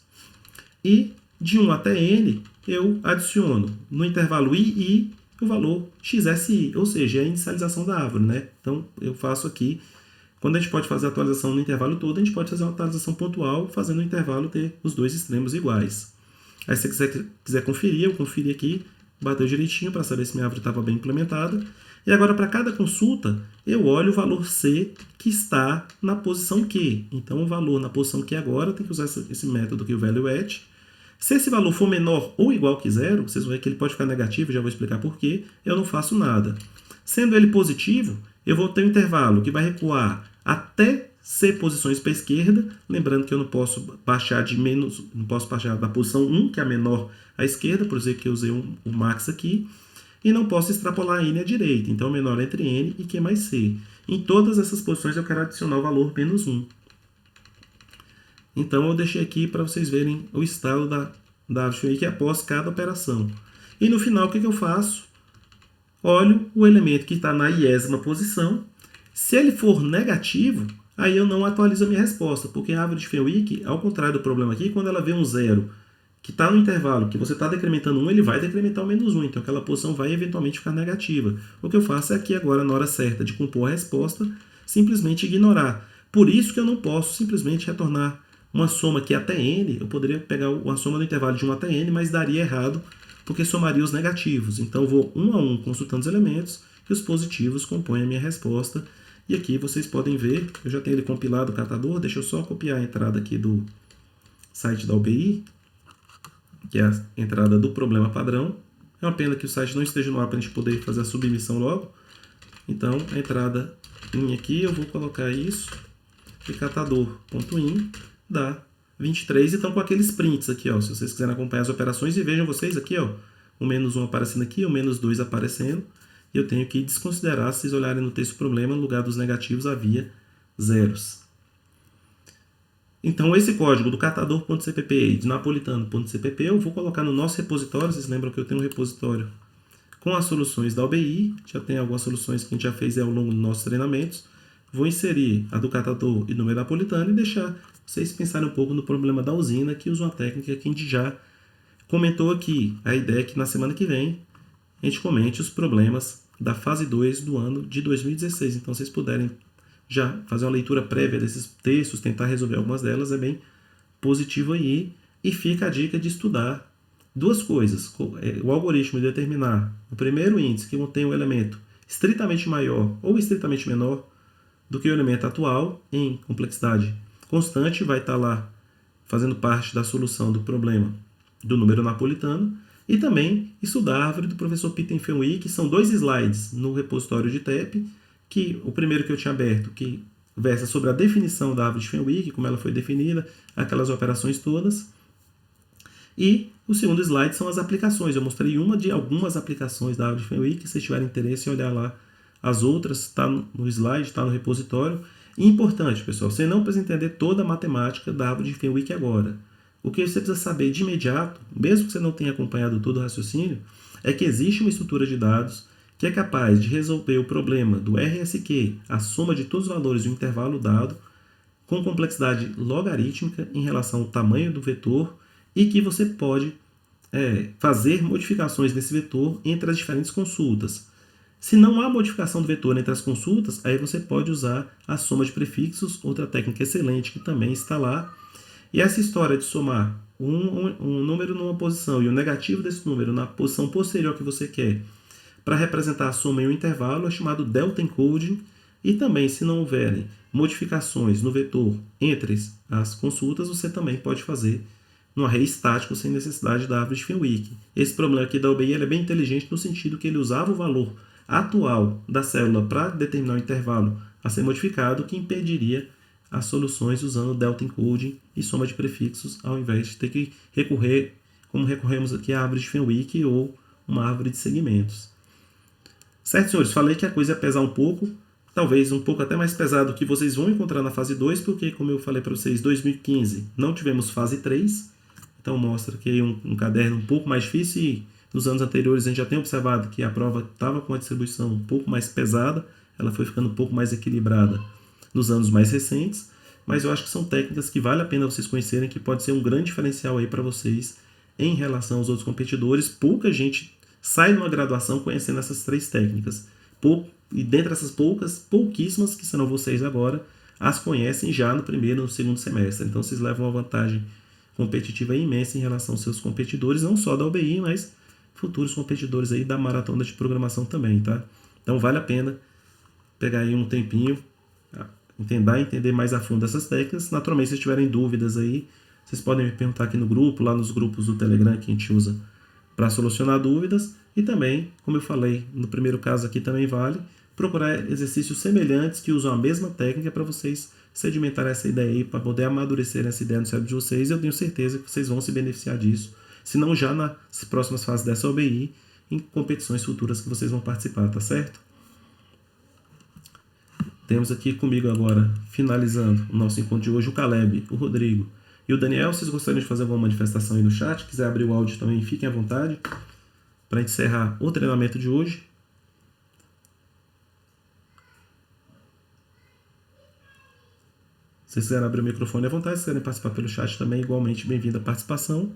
A: e de 1 até n eu adiciono no intervalo i o valor xsi, ou seja, é a inicialização da árvore, né? Então, eu faço aqui, quando a gente pode fazer a atualização no intervalo todo, a gente pode fazer uma atualização pontual, fazendo o intervalo ter os dois extremos iguais. Aí, se você quiser conferir, eu conferi aqui, bateu direitinho para saber se minha árvore estava bem implementada. E agora, para cada consulta, eu olho o valor C que está na posição Q. Então, o valor na posição Q agora tem que usar esse método aqui, o value@. Se esse valor for menor ou igual que zero, vocês vão ver que ele pode ficar negativo, já vou explicar por quê, eu não faço nada. Sendo ele positivo, eu vou ter um intervalo que vai recuar até C posições para a esquerda, lembrando que eu não posso baixar da posição 1, que é a menor à esquerda, por exemplo que eu usei o max aqui, e não posso extrapolar n à direita, então menor entre n e Q mais C. Em todas essas posições eu quero adicionar o valor menos 1. Então, eu deixei aqui para vocês verem o estado da árvore Fenwick após cada operação. E no final, o que eu faço? Olho o elemento que está na 10ª posição. Se ele for negativo, aí eu não atualizo a minha resposta, porque a árvore de Fenwick, ao contrário do problema aqui, quando ela vê um zero que está no intervalo, que você está decrementando 1, ele vai decrementar o menos 1, então aquela posição vai eventualmente ficar negativa. O que eu faço é aqui agora, na hora certa de compor a resposta, simplesmente ignorar. Por isso que eu não posso simplesmente retornar uma soma aqui até n, eu poderia pegar uma soma do intervalo de 1 até n, mas daria errado, porque somaria os negativos. Então, eu vou um a um consultando os elementos, e os positivos compõem a minha resposta. E aqui vocês podem ver, eu já tenho ele compilado o catador, deixa eu só copiar a entrada aqui do site da UBI, que é a entrada do problema padrão. É uma pena que o site não esteja no ar para a gente poder fazer a submissão logo, Então, a entrada in aqui, eu vou colocar isso, e catador.in dá 23. Então, com aqueles prints aqui, ó, se vocês quiserem acompanhar as operações, e vejam vocês aqui, ó, o -1 aparecendo aqui, o -2 aparecendo, e eu tenho que desconsiderar, se vocês olharem no texto problema, no lugar dos negativos havia zeros. Então, esse código do catador.cpp e de napolitano.cpp eu vou colocar no nosso repositório. Vocês lembram que eu tenho um repositório com as soluções da OBI, já tem algumas soluções que a gente já fez ao longo dos nossos treinamentos. Vou inserir a do catador e do napolitano e deixar vocês pensarem um pouco no problema da usina, que usa uma técnica que a gente já comentou aqui. A ideia é que na semana que vem a gente comente os problemas da fase 2 do ano de 2016. Então, se vocês puderem já fazer uma leitura prévia desses textos, tentar resolver algumas delas, é bem positivo aí. E fica a dica de estudar duas coisas. O algoritmo de determinar o primeiro índice que contém um elemento estritamente maior ou estritamente menor do que o elemento atual em complexidade constante vai estar lá fazendo parte da solução do problema do número napolitano. E também estudar a árvore do professor Peter Fenwick, que são 2 slides no repositório de TEP, que o primeiro que eu tinha aberto, que versa sobre a definição da árvore de Fenwick, como ela foi definida, aquelas operações todas. E o segundo slide são as aplicações. Eu mostrei uma de algumas aplicações da árvore de Fenwick. Se vocês tiverem interesse em olhar lá as outras, está no slide, está no repositório. E importante, pessoal, você não precisa entender toda a matemática da árvore de Fenwick agora. O que você precisa saber de imediato, mesmo que você não tenha acompanhado todo o raciocínio, é que existe uma estrutura de dados que é capaz de resolver o problema do RSQ, a soma de todos os valores de um intervalo dado, com complexidade logarítmica em relação ao tamanho do vetor, e que você pode fazer modificações nesse vetor entre as diferentes consultas. Se não há modificação do vetor entre as consultas, aí você pode usar a soma de prefixos, outra técnica excelente que também está lá. E essa história de somar um número numa posição e o negativo desse número na posição posterior que você quer para representar a soma em um intervalo é chamado delta encoding. E também, se não houverem modificações no vetor entre as consultas, você também pode fazer no array estático sem necessidade da árvore de Fenwick. Esse problema aqui da OBI é bem inteligente no sentido que ele usava o valor atual da célula para determinar o intervalo a ser modificado, que impediria as soluções usando delta encoding e soma de prefixos, ao invés de ter que recorrer, como recorremos aqui, à árvore de Fenwick ou uma árvore de segmentos. Certo, senhores? Falei que a coisa ia pesar um pouco, talvez um pouco até mais pesado do que vocês vão encontrar na fase 2, porque, como eu falei para vocês, 2015 não tivemos fase 3, então mostra que é um caderno um pouco mais difícil, e nos anos anteriores a gente já tem observado que a prova estava com uma distribuição um pouco mais pesada, ela foi ficando um pouco mais equilibrada nos anos mais recentes, mas eu acho que são técnicas que vale a pena vocês conhecerem, que pode ser um grande diferencial aí para vocês em relação aos outros competidores. Pouca gente sai de uma graduação conhecendo essas 3 técnicas. E dentre essas pouquíssimas, que serão vocês agora, as conhecem já no primeiro e no segundo semestre. Então vocês levam uma vantagem competitiva imensa em relação aos seus competidores, não só da OBI, mas futuros competidores aí da maratona de programação também, tá? Então vale a pena pegar aí um tempinho, entender mais a fundo essas técnicas. Naturalmente, se tiverem dúvidas aí, vocês podem me perguntar aqui no grupo, lá nos grupos do Telegram que a gente usa para solucionar dúvidas. E também, como eu falei no primeiro caso aqui, também vale procurar exercícios semelhantes que usam a mesma técnica para vocês sedimentarem essa ideia aí, para poder amadurecer essa ideia no cérebro de vocês. Eu tenho certeza que vocês vão se beneficiar disso, se não já nas próximas fases dessa OBI, em competições futuras que vocês vão participar, tá certo? Temos aqui comigo agora, finalizando o nosso encontro de hoje, o Caleb, o Rodrigo e o Daniel. Vocês gostariam de fazer alguma manifestação aí no chat? Se quiser abrir o áudio também, fiquem à vontade para encerrar o treinamento de hoje. Se vocês quiserem abrir o microfone à vontade, se quiserem participar pelo chat também, igualmente bem-vinda a participação.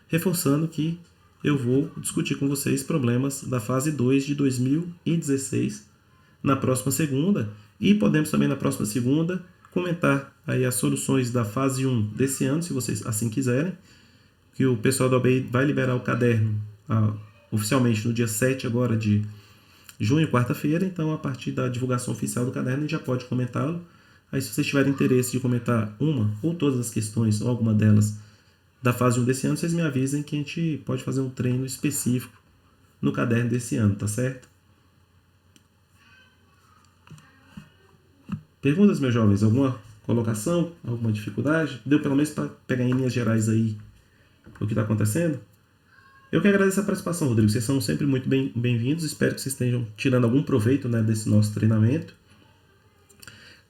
A: Reforçando que eu vou discutir com vocês problemas da fase 2 de 2016 na próxima segunda. E podemos também na próxima segunda comentar aí as soluções da fase 1 desse ano, se vocês assim quiserem, que o pessoal da OBI vai liberar o caderno oficialmente no dia 7 agora de junho, quarta-feira. Então, a partir da divulgação oficial do caderno, a gente já pode comentá-lo. Aí, se vocês tiverem interesse de comentar uma ou todas as questões, ou alguma delas, da fase 1 desse ano, vocês me avisem que a gente pode fazer um treino específico no caderno desse ano, tá certo? Perguntas, meus jovens? Alguma colocação? Alguma dificuldade? Deu pelo menos para pegar em linhas gerais aí o que está acontecendo? Eu que agradeço a participação, Rodrigo. Vocês são sempre muito bem-vindos. Espero que vocês estejam tirando algum proveito, né, desse nosso treinamento.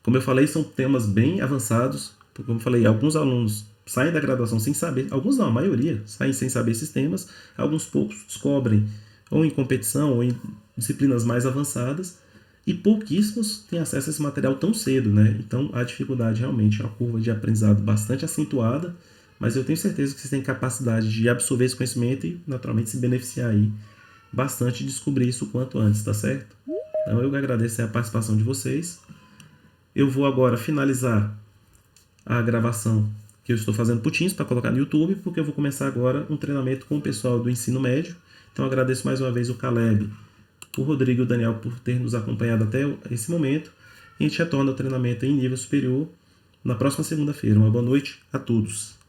A: Como eu falei, são temas bem avançados. Como eu falei, alguns alunos saem da graduação sem saber, alguns não, a maioria saem sem saber esses temas, alguns poucos descobrem ou em competição ou em disciplinas mais avançadas, e pouquíssimos têm acesso a esse material tão cedo, né? Então a dificuldade realmente é uma curva de aprendizado bastante acentuada, mas eu tenho certeza que vocês têm capacidade de absorver esse conhecimento e naturalmente se beneficiar aí bastante e descobrir isso o quanto antes, tá certo? Então eu agradeço a participação de vocês. Eu vou agora finalizar a gravação que eu estou fazendo para o Teams para colocar no YouTube, porque eu vou começar agora um treinamento com o pessoal do ensino médio. Então agradeço mais uma vez o Caleb, o Rodrigo e o Daniel por ter nos acompanhado até esse momento. E a gente retorna ao treinamento em nível superior na próxima segunda-feira. Uma boa noite a todos.